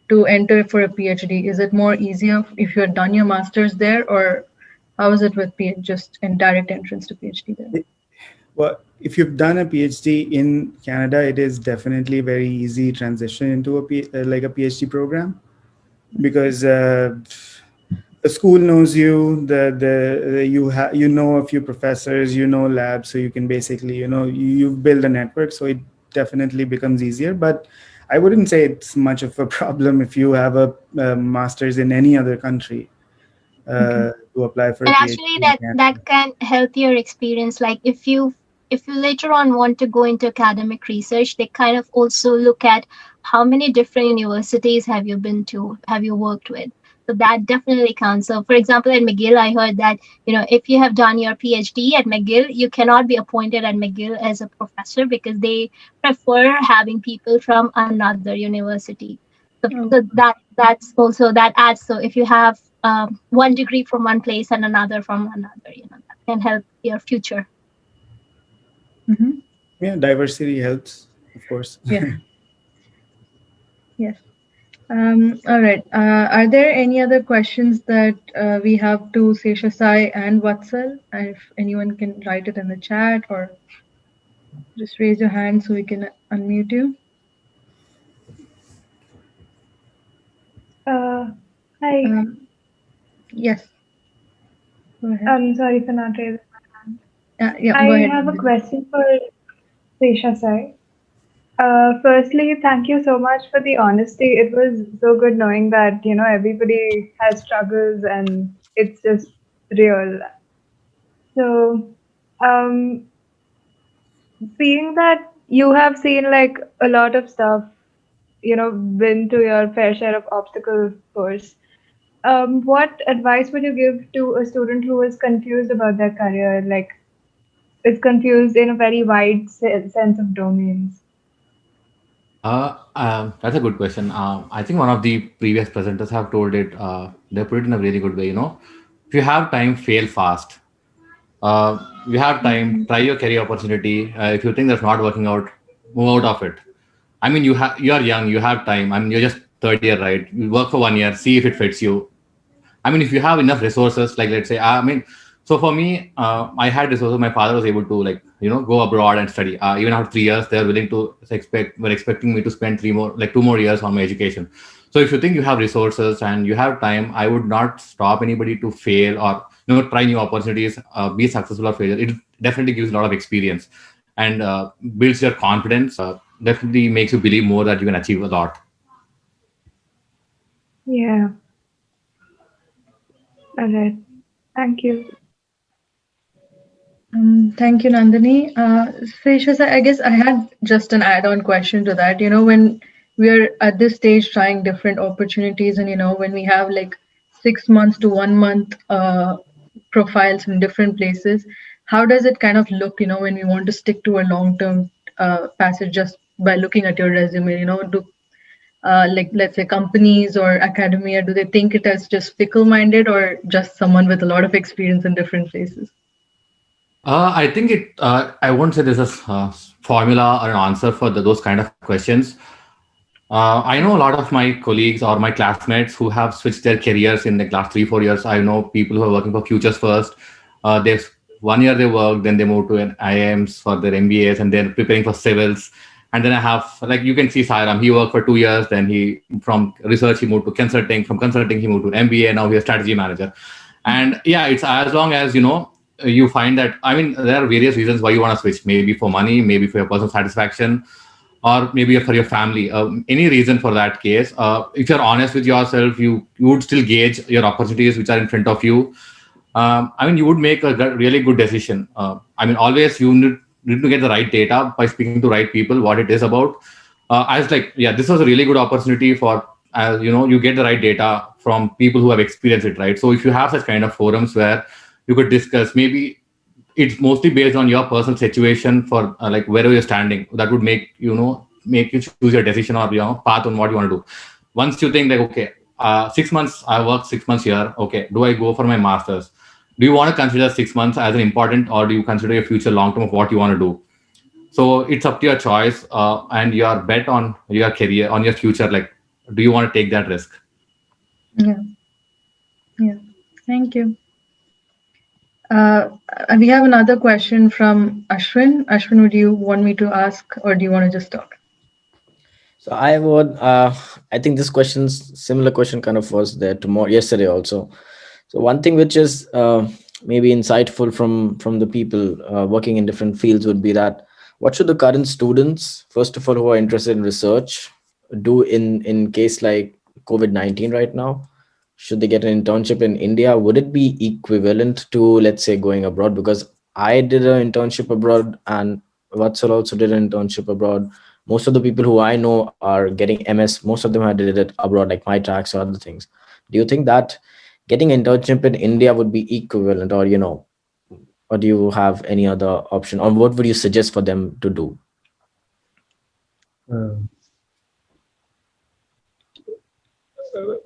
to enter for a PhD? Is it more easier if you're done your master's there, or how is it with just in direct entrance to PhD there? Well, if you've done a PhD in Canada, it is definitely very easy transition into like a PhD program, because the school knows you, you know a few professors, you know labs, so you can basically, you build a network, so it definitely becomes easier. But I wouldn't say it's much of a problem if you have a master's in any other country to apply for a And PhD actually, in that Canada. can help your experience. Like if you later on want to go into academic research, they kind of also look at how many different universities have you been to, have you worked with. So that definitely counts. So for example, at McGill, I heard that, if you have done your PhD at McGill, you cannot be appointed at McGill as a professor because they prefer having people from another university. So Oh. that's also that adds. So if you have one degree from one place and another from another, that can help your future. Mm-hmm. Yeah, diversity helps, of course. Yes. Yes. All right. Are there any other questions that we have to Seshasai and Vatsal? If anyone can write it in the chat or just raise your hand so we can unmute you. Uh, Hi. Yes. Go ahead. I'm sorry for not raising my hand. Yeah, I go ahead. have a question for Seshasai. Firstly, thank you so much for the honesty. It was so good knowing that, everybody has struggles and it's just real. So, um, seeing that you have seen like a lot of stuff, been to your fair share of obstacle course. What advice would you give to a student who is confused about their career, like is confused in a very wide sense of domains? That's a good question. I think one of the previous presenters have told it. They put it in a really good way. If you have time, fail fast. You have time, try your career opportunity. If you think that's not working out, move out of it. I mean, you are young, you have time. I mean, you're just third year, right? You work for 1 year, see if it fits you. I mean, if you have enough resources, like let's say, I mean, so for me, I had resources. My father was able to go abroad and study. Even after 3 years, they're willing to were expecting me to spend 2 more years on my education. So if you think you have resources and you have time, I would not stop anybody to fail or try new opportunities, be successful or failure. It definitely gives a lot of experience and builds your confidence. Definitely makes you believe more that you can achieve a lot. Yeah. All right. Thank you. Thank you, Nandini. Seshas, I guess I had just an add-on question to that. When we're at this stage trying different opportunities, and when we have like 6 months to 1 month profiles in different places, how does it kind of look? When we want to stick to a long-term passage just by looking at your resume, do like let's say companies or academia, do they think it as just fickle-minded or just someone with a lot of experience in different places? I think I won't say there's a formula or an answer for those kind of questions. I know a lot of my colleagues or my classmates who have switched their careers in the last 3-4 years. I know people who are working for Futures First. They've 1 year they work, then they move to an IIMs for their MBAs, and they're preparing for civils. And then I have, like you can see Sairam, he worked for 2 years, then from research he moved to consulting, from consulting he moved to an MBA, now he's a strategy manager. And yeah, it's as long as you find that, I mean, there are various reasons why you want to switch, maybe for money, maybe for your personal satisfaction, or maybe for your family. Any reason for that case, if you're honest with yourself, you would still gauge your opportunities which are in front of you. I mean, you would make a really good decision. I mean, always you need to get the right data by speaking to right people, what it is about. I was like, yeah, this was a really good opportunity for, you get the right data from people who have experienced it, right? So if you have such kind of forums where you could discuss, maybe it's mostly based on your personal situation for like wherever you're standing, that would make you choose your decision or path on what you want to do. Once you think like, okay, 6 months I worked 6 months here, okay, do I go for my masters? Do you want to consider 6 months as an important, or do you consider your future long term of what you want to do? So it's up to your choice, and your bet on your career, on your future. Like do you want to take that risk? Yeah, yeah. Thank you. Uh, we have another question from Ashwin. Ashwin, would you want me to ask, or do you want to just talk? So I would, I think this question's similar question kind of was there tomorrow, yesterday also. So one thing which is maybe insightful from the people working in different fields would be that what should the current students, first of all, who are interested in research, do in case like COVID-19 right now? Should they get an internship in India? Would it be equivalent to, let's say, going abroad? Because I did an internship abroad, and Vatsal also did an internship abroad. Most of the people who I know are getting MS. Most of them had did it abroad, like my tracks or other things. Do you think that getting an internship in India would be equivalent, or or do you have any other option, or what would you suggest for them to do? Uh,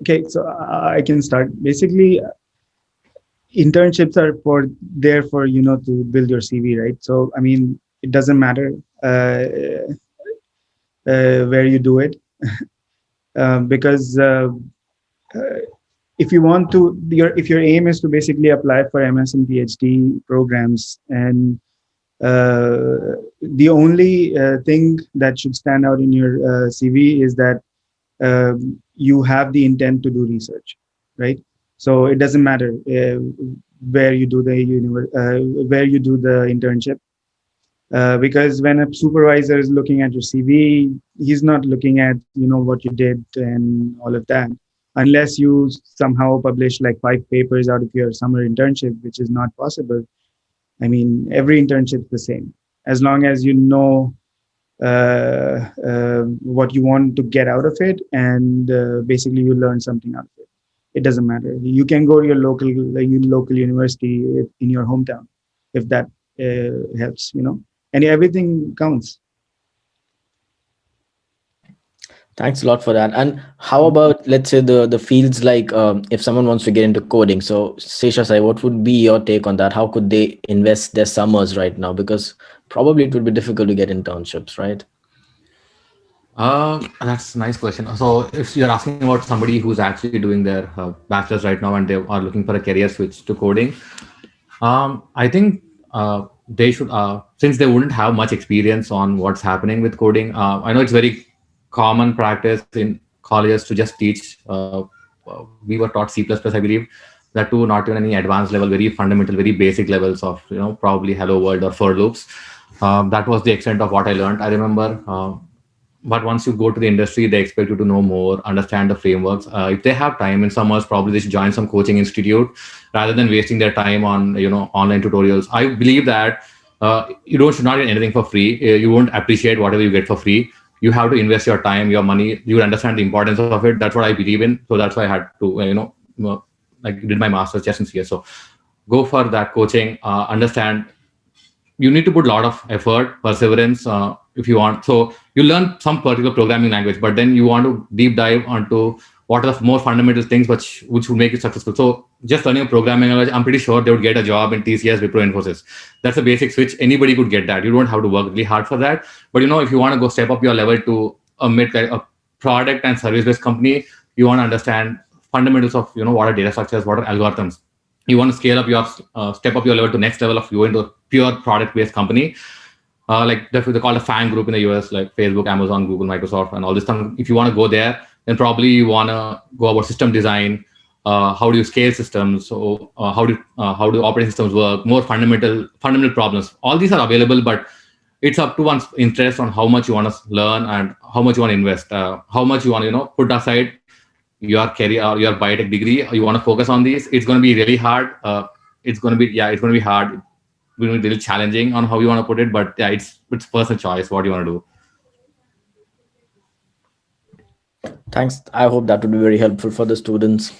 okay, so I can start. Basically, internships are for there for to build your CV, right? So I mean, it doesn't matter where you do it, because uh, if you want to if your aim is to basically apply for MS and PhD programs, and the only thing that should stand out in your CV is that you have the intent to do research, right? So it doesn't matter where you do the where you do the internship, because when a supervisor is looking at your CV, he's not looking at what you did and all of that, unless you somehow publish like 5 papers out of your summer internship, which is not possible. I mean, every internship is the same. As long as you know what you want to get out of it, and basically you learn something out of it. It doesn't matter. You can go to your local university in your hometown, if that helps. And everything counts. Thanks a lot for that. And how about, let's say, the fields like if someone wants to get into coding? So, Seshasai, what would be your take on that? How could they invest their summers right now? Because probably it would be difficult to get internships, right? That's a nice question. So, if you're asking about somebody who's actually doing their bachelor's right now and they are looking for a career switch to coding, I think they should, since they wouldn't have much experience on what's happening with coding. I know it's very common practice in colleges to just teach. We were taught C++, I believe, that too, not even any advanced level, very fundamental, very basic levels of, probably hello world or for loops. That was the extent of what I learned. I remember. But once you go to the industry, they expect you to know more, understand the frameworks. If they have time in summers, probably they should join some coaching institute rather than wasting their time on online tutorials. I believe that should not get anything for free. You won't appreciate whatever you get for free. You have to invest your time, your money. You understand the importance of it. That's what I believe in. So that's why I had to like did my master's just in CS. So go for that coaching. Understand you need to put a lot of effort, perseverance, if you want. So you learn some particular programming language, but then you want to deep dive onto what are the more fundamental things which would make you successful. So just learning a programming language, I'm pretty sure they would get a job in TCS, Wipro, Infosys. That's a basic switch. Anybody could get that. You don't have to work really hard for that. But if you want to go step up your level to a product and service based company, you want to understand fundamentals of what are data structures, what are algorithms. You want to scale up your step up your level to next level of going to a pure product based company, like they're called a FANG group in the US, like Facebook, Amazon, Google, Microsoft, and all this stuff. If you want to go there, then probably you want to go about system design. How do you scale systems? So how do operating systems work? More fundamental problems. All these are available, but it's up to one's interest on how much you want to learn and how much you want to invest, how much you want to put aside your career or your biotech degree. You want to focus on these. It's going to be really hard. It's going to be hard. It's going to be really challenging on how you want to put it, but yeah, it's personal choice what you want to do. Thanks. I hope that would be very helpful for the students.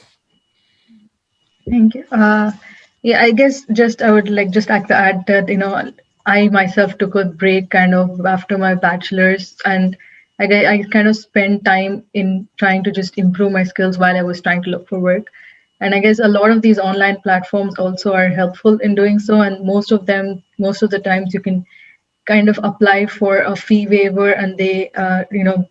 Thank you. Yeah, I guess I would like just like to add that I myself took a break kind of after my bachelor's, and I kind of spent time in trying to just improve my skills while I was trying to look for work. And I guess a lot of these online platforms also are helpful in doing so. And most of the times you can kind of apply for a fee waiver, and they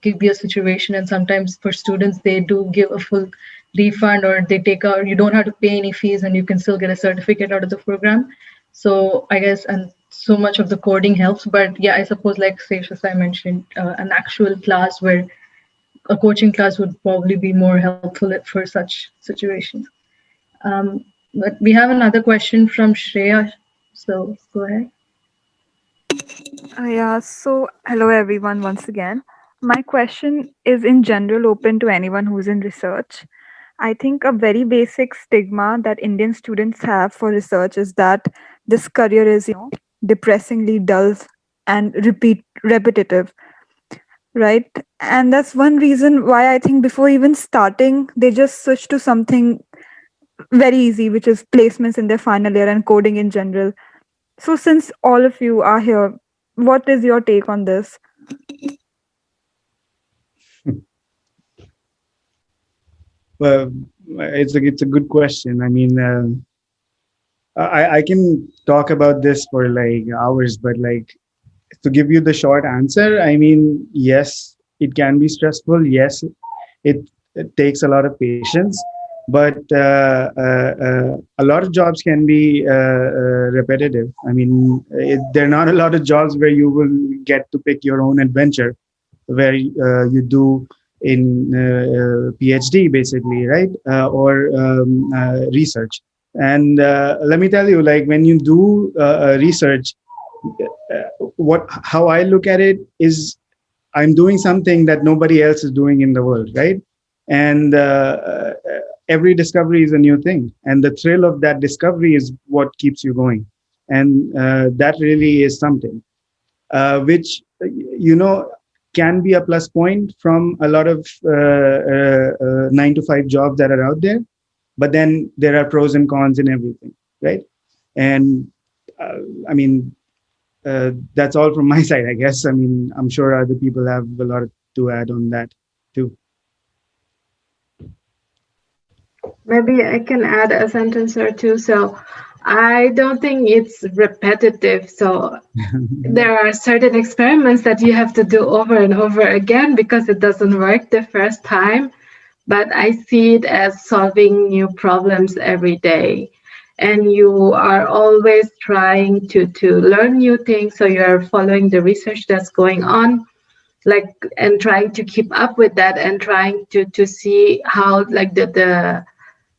give you a situation. And sometimes for students they do give a full refund, or they take out, you don't have to pay any fees and you can still get a certificate out of the program. So I guess, and so much of the coding helps. But yeah, I suppose, like Seshasai mentioned, an actual class where a coaching class would probably be more helpful for such situations. But we have another question from Shreya, so go ahead. Yeah, so hello everyone once again. My question is in general open to anyone who's in research. I think a very basic stigma that Indian students have for research is that this career is, depressingly dull and repetitive, right? And that's one reason why I think before even starting, they just switch to something very easy, which is placements in their final year and coding in general. So, since all of you are here, what is your take on this? Well, it's a good question. I mean, I can talk about this for like hours, but like, to give you the short answer, I mean, yes, it can be stressful. Yes, it takes a lot of patience, but a lot of jobs can be repetitive. I mean, there are not a lot of jobs where you will get to pick your own adventure, where you do in PhD basically, right? Or research. And let me tell you, like when you do research, what how I look at it is I'm doing something that nobody else is doing in the world, right? And every discovery is a new thing, and the thrill of that discovery is what keeps you going, and that really is something which can be a plus point from a lot of 9 to 5 jobs that are out there, but then there are pros and cons in everything, right? And I mean, that's all from my side, I guess. I mean, I'm sure other people have a lot to add on that too. Maybe I can add a sentence or two. So I don't think it's repetitive. So there are certain experiments that you have to do over and over again because it doesn't work the first time. But I see it as solving new problems every day. And you are always trying to learn new things. So you're following the research that's going on, like, and trying to keep up with that, and trying to see how, like, the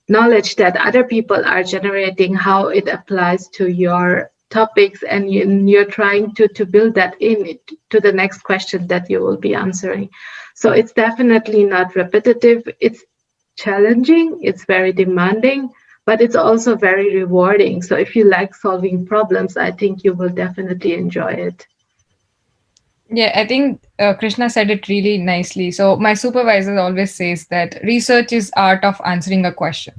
knowledge that other people are generating, how it applies to your topics, and you're trying to build that in to the next question that you will be answering. So it's definitely not repetitive. It's challenging, it's very demanding, but it's also very rewarding. So if you like solving problems, I think you will definitely enjoy it. Yeah, I think Krishna said it really nicely. So my supervisor always says that research is art of answering a question.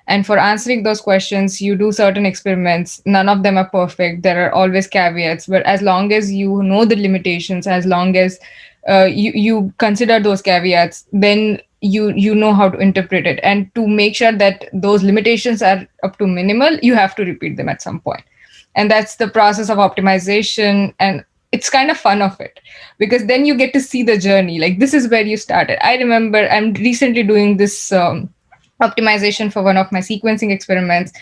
And for answering those questions, you do certain experiments. None of them are perfect. There are always caveats. But as long as you know the limitations, as long as you consider those caveats, then you know how to interpret it. And to make sure that those limitations are up to minimal, you have to repeat them at some point. And that's the process of optimization. And it's kind of fun of it, because then you get to see the journey. Like, this is where you started. I remember I'm recently doing this optimization for one of my sequencing experiments.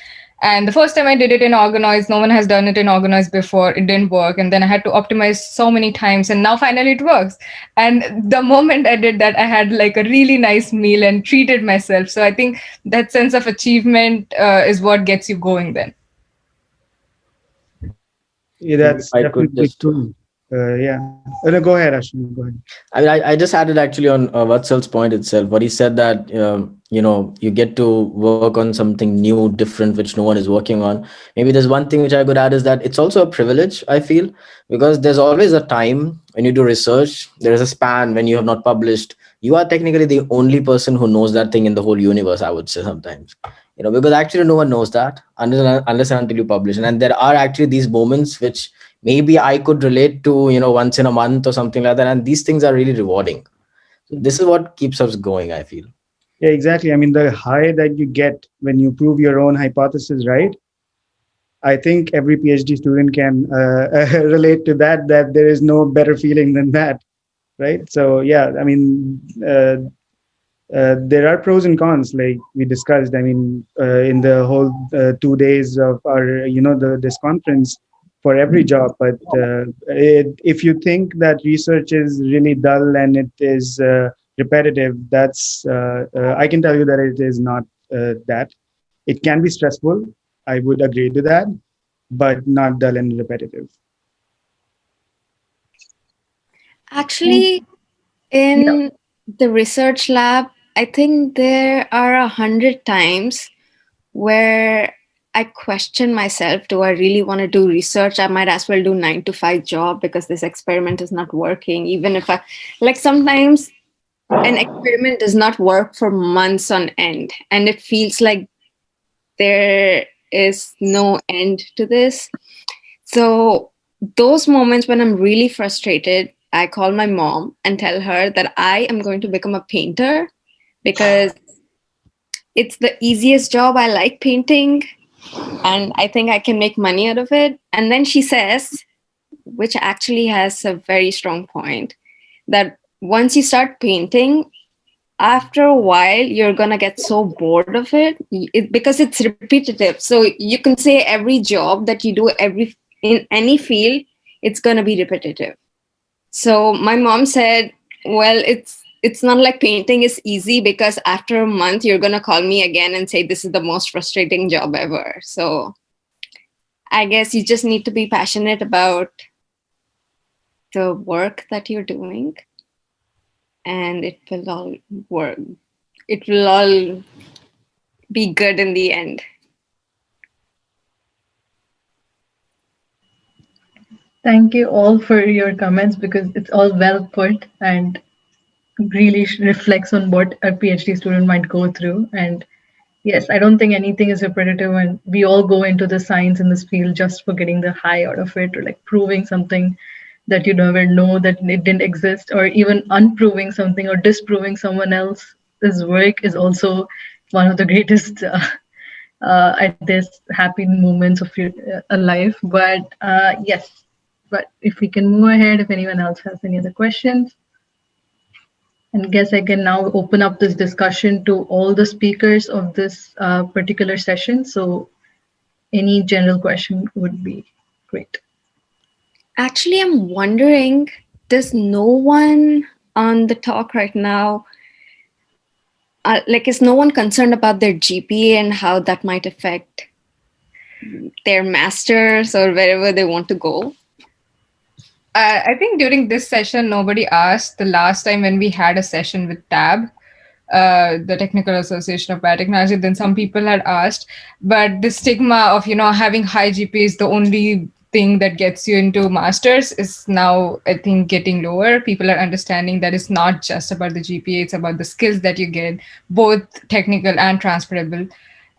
And the first time I did it in Organize, no one has done it in Organize before. It didn't work. And then I had to optimize so many times. And now finally it works. And the moment I did that, I had like a really nice meal and treated myself. So I think that sense of achievement is what gets you going then. Yeah, that's definitely true. Yeah. No, go ahead, Ashwin. Go ahead. I just added actually on Vatsal's point itself. What he said that you get to work on something new, different, which no one is working on. Maybe there's one thing which I could add is that it's also a privilege, I feel, because there's always a time when you do research. There is a span when you have not published. You are technically the only person who knows that thing in the whole universe, I would say sometimes. Because actually no one knows that unless and until you publish. And there are actually these moments which maybe I could relate to, once in a month or something like that. And these things are really rewarding. So this is what keeps us going, I feel. Yeah, exactly. I mean, the high that you get when you prove your own hypothesis right I think every PhD student can relate to that. That there is no better feeling than that, right? So yeah, I mean, there are pros and cons, like we discussed. I mean, in the whole 2 days of our, this conference for every job. But if you think that research is really dull and it is repetitive, that's I can tell you that it is not that. It can be stressful. I would agree to that, but not dull and repetitive. Actually, in the research lab, I think there are 100 times where I question myself, do I really want to do research? I might as well do 9 to 5 job because this experiment is not working. Even if like sometimes an experiment does not work for months on end and it feels like there is no end to this. So those moments when I'm really frustrated, I call my mom and tell her that I am going to become a painter because it's the easiest job. I like painting and I think I can make money out of it. And then she says, which actually has a very strong point, that once you start painting, after a while, you're going to get so bored of it because it's repetitive. So you can say every job that you do in any field, it's going to be repetitive. So my mom said, well, it's not like painting is easy because after a month, you're going to call me again and say, this is the most frustrating job ever. So I guess you just need to be passionate about the work that you're doing. And it will all work. It will all be good in the end. Thank you all for your comments because it's all well put and really reflects on what a PhD student might go through. And yes, I don't think anything is repetitive, and we all go into the science in this field just for getting the high out of it or like proving something that you never know that it didn't exist, or even unproving something or disproving someone else's work is also one of the greatest at this happy moments of your life. But yes, but if we can move ahead, if anyone else has any other questions. And guess I can now open up this discussion to all the speakers of this particular session. So any general question would be great. Actually, I'm wondering, does no one on the talk right now, is no one concerned about their GPA and how that might affect their masters or wherever they want to go? I think during this session, nobody asked. The last time when we had a session with TAB, the Technical Association of Biotechnology, then some people had asked. But the stigma of, having high GPA is the only thing that gets you into masters is now, I think, getting lower. People are understanding that it's not just about the GPA, it's about the skills that you get, both technical and transferable.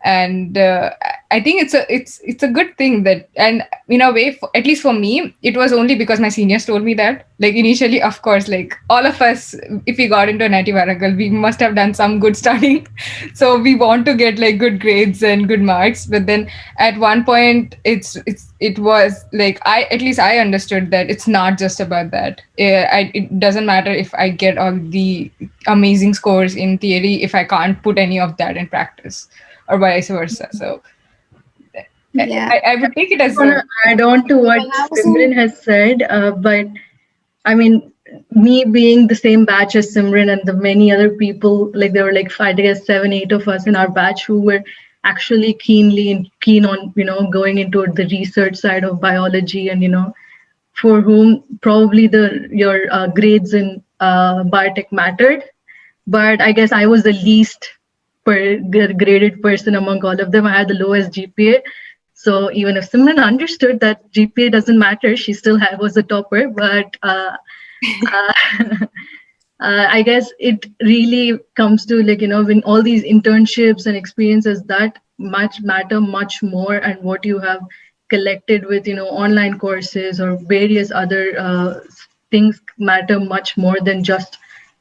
And I think it's a good thing that, and in a way, at least for me, it was only because my seniors told me that. Like initially, of course, like all of us, if we got into an IT Warangal, we must have done some good studying. So we want to get like good grades and good marks. But then at one point, it was like at least I understood that it's not just about that. It doesn't matter if I get all the amazing scores in theory if I can't put any of that in practice, or vice versa. So yeah. I would take it as add on to what Simran has said, but I mean, me being the same batch as Simran and the many other people, like there were like 5, I guess 7, 8 of us in our batch who were actually keen on going into the research side of biology, and for whom probably your grades in biotech mattered. But I guess I was the least graded person among all of them. I had the lowest GPA. So even if Simran understood that GPA doesn't matter, she still was a topper. But I guess it really comes to when all these internships and experiences that matter much more, and what you have collected with online courses or various other things matter much more than just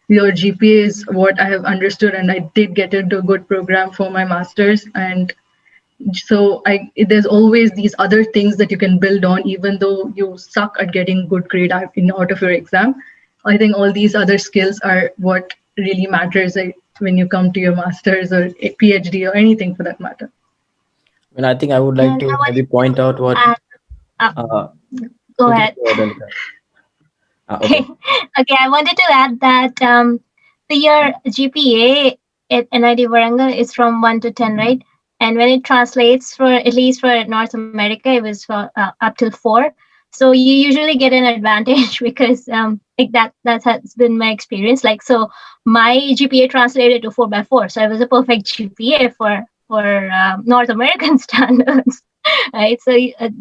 your GPA is what I have understood. And I did get into a good program for my master's, and So there's always these other things that you can build on, even though you suck at getting good grade out of your exam. I think all these other skills are what really matters when you come to your master's or a PhD or anything for that matter. And I think I would like And to I maybe wanted point to out what. add, uh, Uh, go okay, ahead. go ahead, Anika. Okay. Okay, I wanted to add that your GPA at NIT Varangal is from 1 to 10, right? And when it translates for, at least for North America, it was for, up till 4. So you usually get an advantage because like that has been my experience. Like, so my GPA translated to 4 by 4, so it was a perfect GPA for North American standards, right? So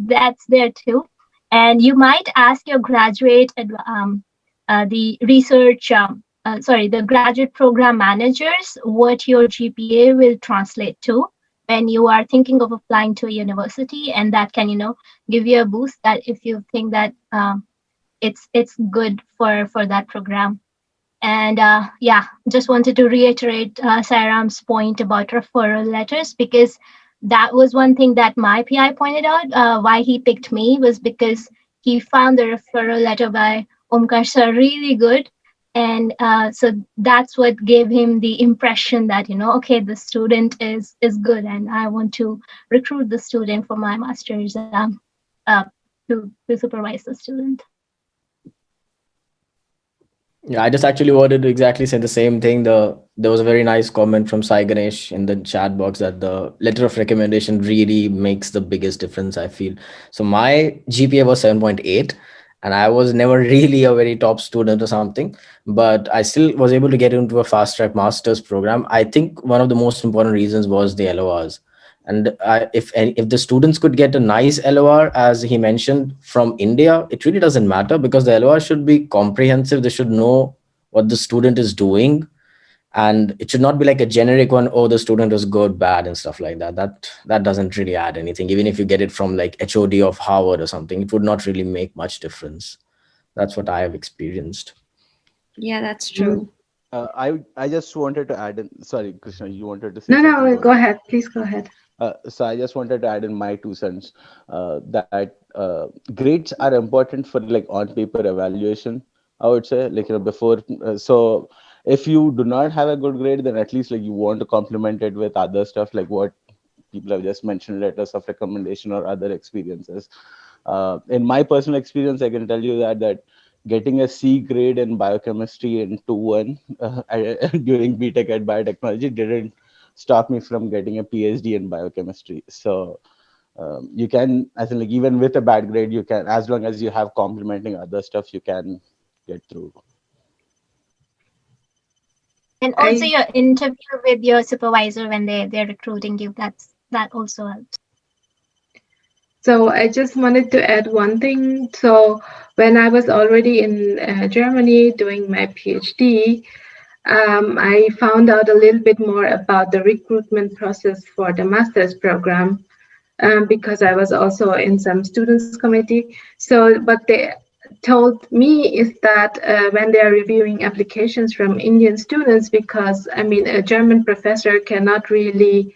that's there too. And you might ask your the research, the graduate program managers what your GPA will translate to when you are thinking of applying to a university, and that can, give you a boost that if you think that it's good for that program. And just wanted to reiterate Sairam's point about referral letters, because that was one thing that my PI pointed out. Why he picked me was because he found the referral letter by Omkar sir really good. And so that's what gave him the impression that, okay, the student is good, and I want to recruit the student for my master's uh, to supervise the student. Yeah, I just actually wanted to exactly say the same thing. There was a very nice comment from Sai Ganesh in the chat box that the letter of recommendation really makes the biggest difference, I feel. So my GPA was 7.8, and I was never really a very top student or something, but I still was able to get into a fast track master's program. I think one of the most important reasons was the LORs. And if the students could get a nice LOR, as he mentioned, from India, it really doesn't matter, because the LOR should be comprehensive. They should know what the student is doing, and it should not be like a generic one. Oh, the student is good, bad, and stuff like that. That doesn't really add anything. Even if you get it from like HOD of Harvard or something, it would not really make much difference. That's what I have experienced. Yeah, that's true. I just wanted to add in. Sorry, Krishna, you wanted to say No, something? no, go ahead. Please go ahead. So I just wanted to add in my 2 cents that grades are important for like on paper evaluation. I would say, like, before. So if you do not have a good grade, then at least like you want to complement it with other stuff, like what people have just mentioned, letters of recommendation or other experiences. In my personal experience, I can tell you that getting a C grade in biochemistry in 2-1 during BTech at biotechnology didn't stop me from getting a PhD in biochemistry. So you can, as in like even with a bad grade, you can, as long as you have complementing other stuff, you can get through. And also your interview with your supervisor when they're recruiting you, that also helps. So I just wanted to add one thing. So when I was already in Germany doing my PhD, I found out a little bit more about the recruitment process for the master's program, because I was also in some students committee. So what they told me is that when they are reviewing applications from Indian students, because I mean a German professor cannot really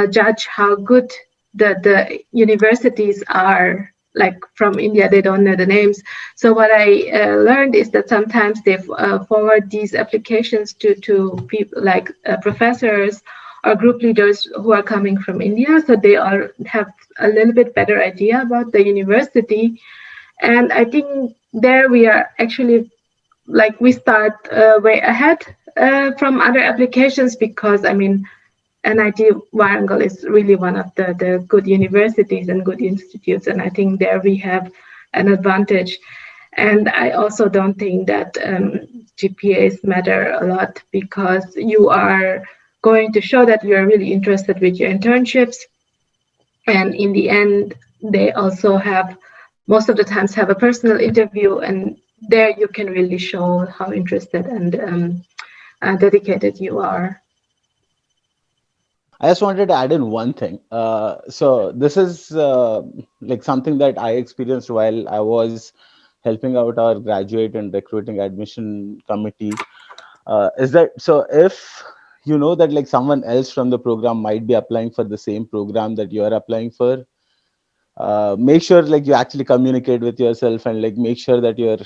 judge how good the universities are, like from India, they don't know the names. So what I learned is that sometimes they forward these applications to people like professors or group leaders who are coming from India, so they all have a little bit better idea about the university. And I think there we are actually, like, we start way ahead from other applications, because I mean NIT Warangal is really one of the good universities and good institutes, and I think there we have an advantage. And I also don't think that GPAs matter a lot, because you are going to show that you are really interested with your internships, and in the end they also have, most of the times, have a personal interview, and there you can really show how interested and dedicated you are. I just wanted to add in one thing. So this is like something that I experienced while I was helping out our graduate and recruiting admission committee. Is that so? If you know that like someone else from the program might be applying for the same program that you are applying for, make sure like you actually communicate with yourself, and like make sure that your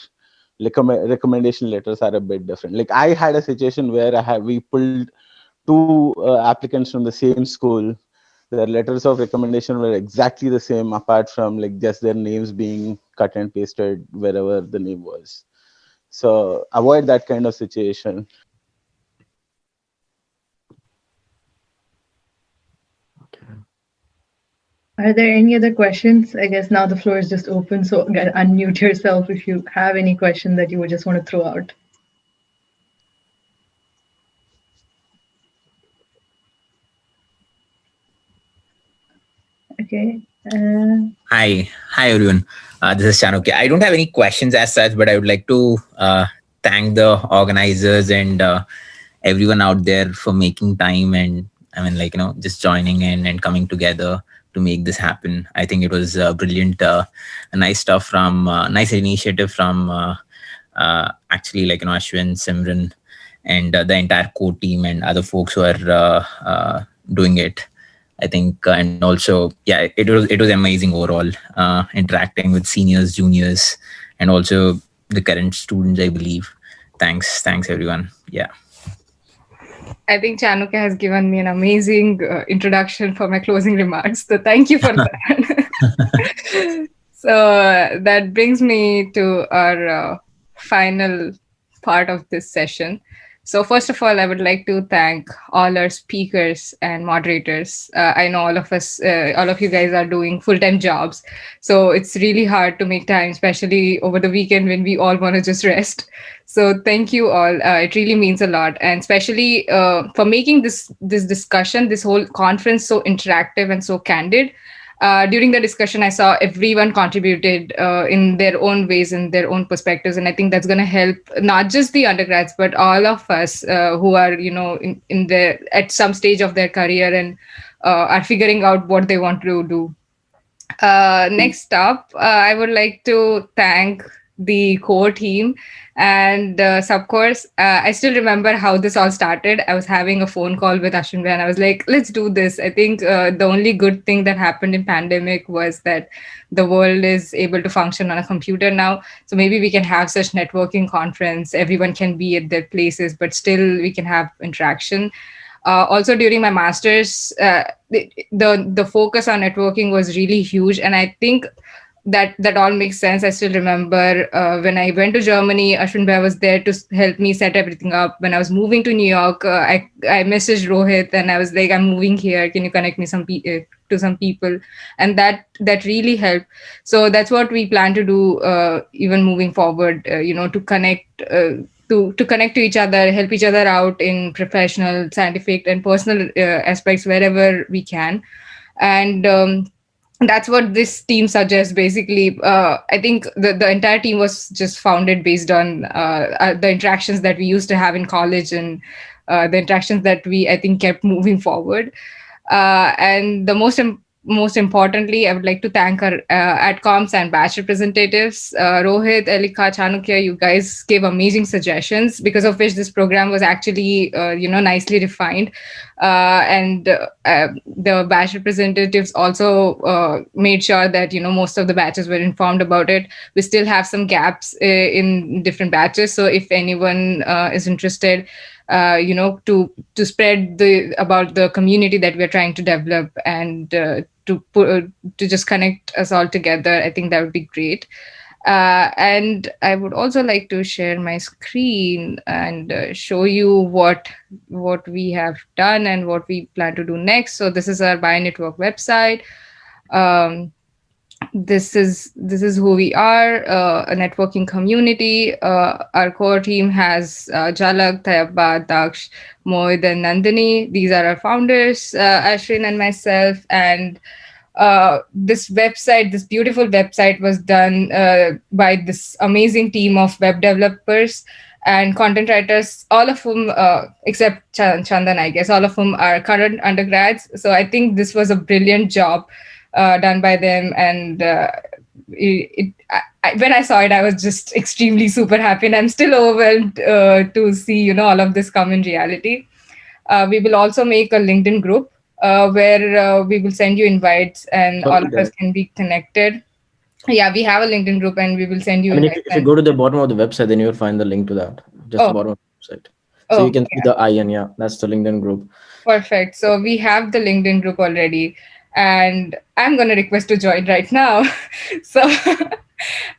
recommendation letters are a bit different. Like I had a situation where we pulled two applicants from the same school. Their letters of recommendation were exactly the same, apart from like just their names being cut and pasted wherever the name was. So avoid that kind of situation. Are there any other questions? I guess now the floor is just open, so unmute yourself if you have any question that you would just want to throw out. Okay. Hi everyone. This is Chanukya. I don't have any questions as such, but I would like to thank the organizers and everyone out there for making time, and I mean, like, just joining in and coming together to make this happen. I think it was brilliant, nice stuff from nice initiative from actually, like, Ashwin, Simran, and the entire core team and other folks who are doing it. I think, and also, yeah, it was amazing overall, interacting with seniors, juniors, and also the current students, I believe. Thanks everyone. Yeah. I think Chanukya has given me an amazing introduction for my closing remarks. So thank you for that. So that brings me to our final part of this session. So first of all, I would like to thank all our speakers and moderators. I know all of you guys are doing full-time jobs. So it's really hard to make time, especially over the weekend when we all want to just rest. So thank you all. It really means a lot. And especially for making this discussion, this whole conference so interactive and so candid. During the discussion, I saw everyone contributed in their own ways, in their own perspectives, and I think that's going to help not just the undergrads but all of us who are, in the at some stage of their career and are figuring out what they want to do. Next up, I would like to thank the core team and subcourse. I still remember how this all started. I was having a phone call with Ashwin and I was like, let's do this. I think the only good thing that happened in pandemic was that the world is able to function on a computer now. So maybe we can have such networking conference. Everyone can be at their places, but still we can have interaction. Also during my master's, the focus on networking was really huge, and I think that all makes sense. I still remember when I went to Germany, Ashwin Bhai was there to help me set everything up. When I was moving to New York, I messaged Rohit and I was like, I'm moving here. Can you connect me to some people? And that really helped. So that's what we plan to do even moving forward, to connect to connect to each other, help each other out in professional, scientific, and personal aspects wherever we can. And that's what this team suggests. Basically, I think the entire team was just founded based on the interactions that we used to have in college and the interactions that we, I think, kept moving forward. And the most importantly, I would like to thank our AdComs and batch representatives, Rohit, Elika, Chanukya. You guys gave amazing suggestions, because of which this program was actually, nicely refined. And the batch representatives also made sure that, most of the batches were informed about it. We still have some gaps in different batches. So if anyone is interested, to spread about the community that we're trying to develop and to just connect us all together, I think that would be great. And I would also like to share my screen and show you what we have done and what we plan to do next. So this is our BioNetwork website. This is who we are, a networking community. Our core team has Jalak, Tayabba, Daksh, Mohit, and Nandini. These are our founders, Ashwin and myself. And this beautiful website was done by this amazing team of web developers and content writers, all of whom, except Chandan, I guess, all of whom are current undergrads. So I think this was a brilliant job done by them. And when I saw it, I was just extremely super happy. And I'm still overwhelmed to see, all of this come in reality. We will also make a LinkedIn group where we will send you invites and all of us can be connected. Yeah, we have a LinkedIn group and we will send you I mean, invites. if you go to the bottom of the website, then you'll find the link to that. Just the Oh, bottom of the website. So you oh, can see the I, and yeah, that's the LinkedIn group. perfect. So we have the LinkedIn group already, and I'm going to request to join right now. So,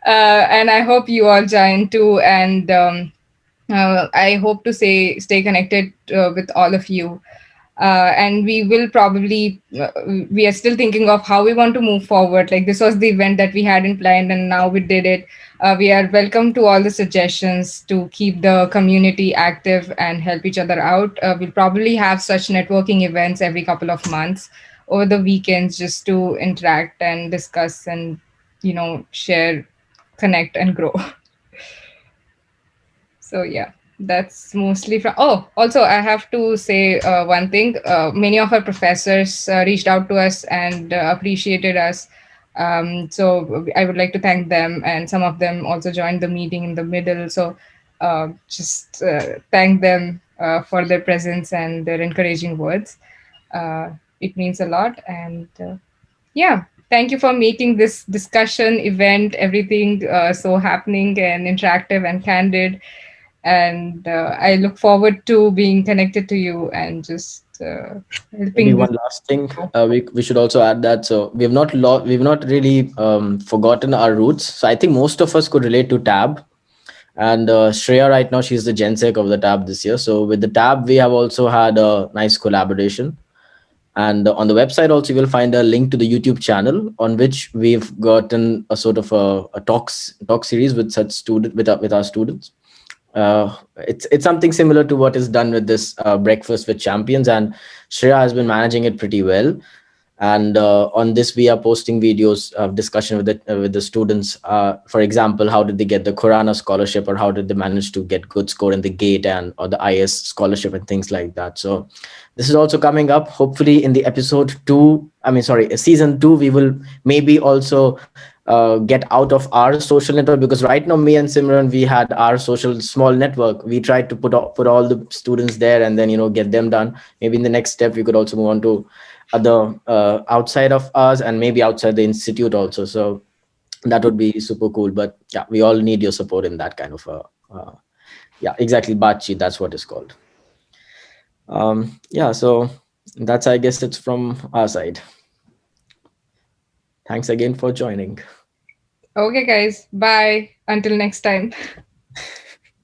and I hope you all join too. And I hope to stay connected with all of you. And we will probably we are still thinking of how we want to move forward. Like, this was the event that we hadn't planned and now we did it. We are welcome to all the suggestions to keep the community active and help each other out. We'll probably have such networking events every couple of months over the weekends, just to interact and discuss and share, connect and grow. So yeah, that's mostly from. Oh, also I have to say one thing. Many of our professors reached out to us and appreciated us. So I would like to thank them, and some of them also joined the meeting in the middle. So just thank them for their presence and their encouraging words. It means a lot, and yeah, thank you for making this discussion event, everything so happening and interactive and candid. And I look forward to being connected to you and just Maybe helping this one last thing, grow. we should also add that, so we've not really forgotten our roots. So I think most of us could relate to Tab, and Shreya right now, she's the Gen Sec of the Tab this year. So with the Tab, we have also had a nice collaboration. And on the website also, you will find a link to the YouTube channel on which we've gotten a sort of a talk series with such student with our students. It's something similar to what is done with this breakfast with champions, and Shreya has been managing it pretty well. And on this, we are posting videos of discussion with the students. For example, how did they get the Khurana scholarship, or how did they manage to get good score in the GATE and or the IS scholarship and things like that. So this is also coming up. Hopefully, in the episode 2, I mean, sorry, season 2, we will maybe also get out of our social network, because right now, me and Simran, we had our social small network. We tried to put all the students there and then get them done. Maybe in the next step, we could also move on to other outside of us, and maybe outside the institute also. So that would be super cool. But yeah, we all need your support in that kind of yeah, exactly, Bachi, that's what it's called. Yeah, so that's, I guess, it's from our side. Thanks again for joining. Okay, guys, bye until next time.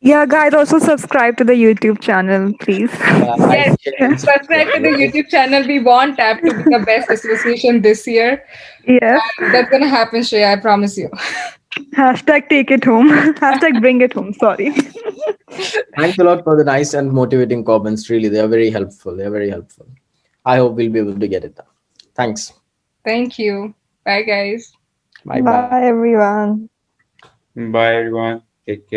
Yeah, guys, also subscribe to the YouTube channel, please. Yes, subscribe to the YouTube channel. We want Tab to be the best association this year. Yes. That's gonna happen, Shreya, I promise you. Hashtag take it home. Hashtag bring it home. Sorry. Thanks a lot for the nice and motivating comments. Really, they are very helpful. They are very helpful. I hope we'll be able to get it done. Thanks. Thank you. Bye, guys. Bye Bye, everyone. Bye, everyone. Take care.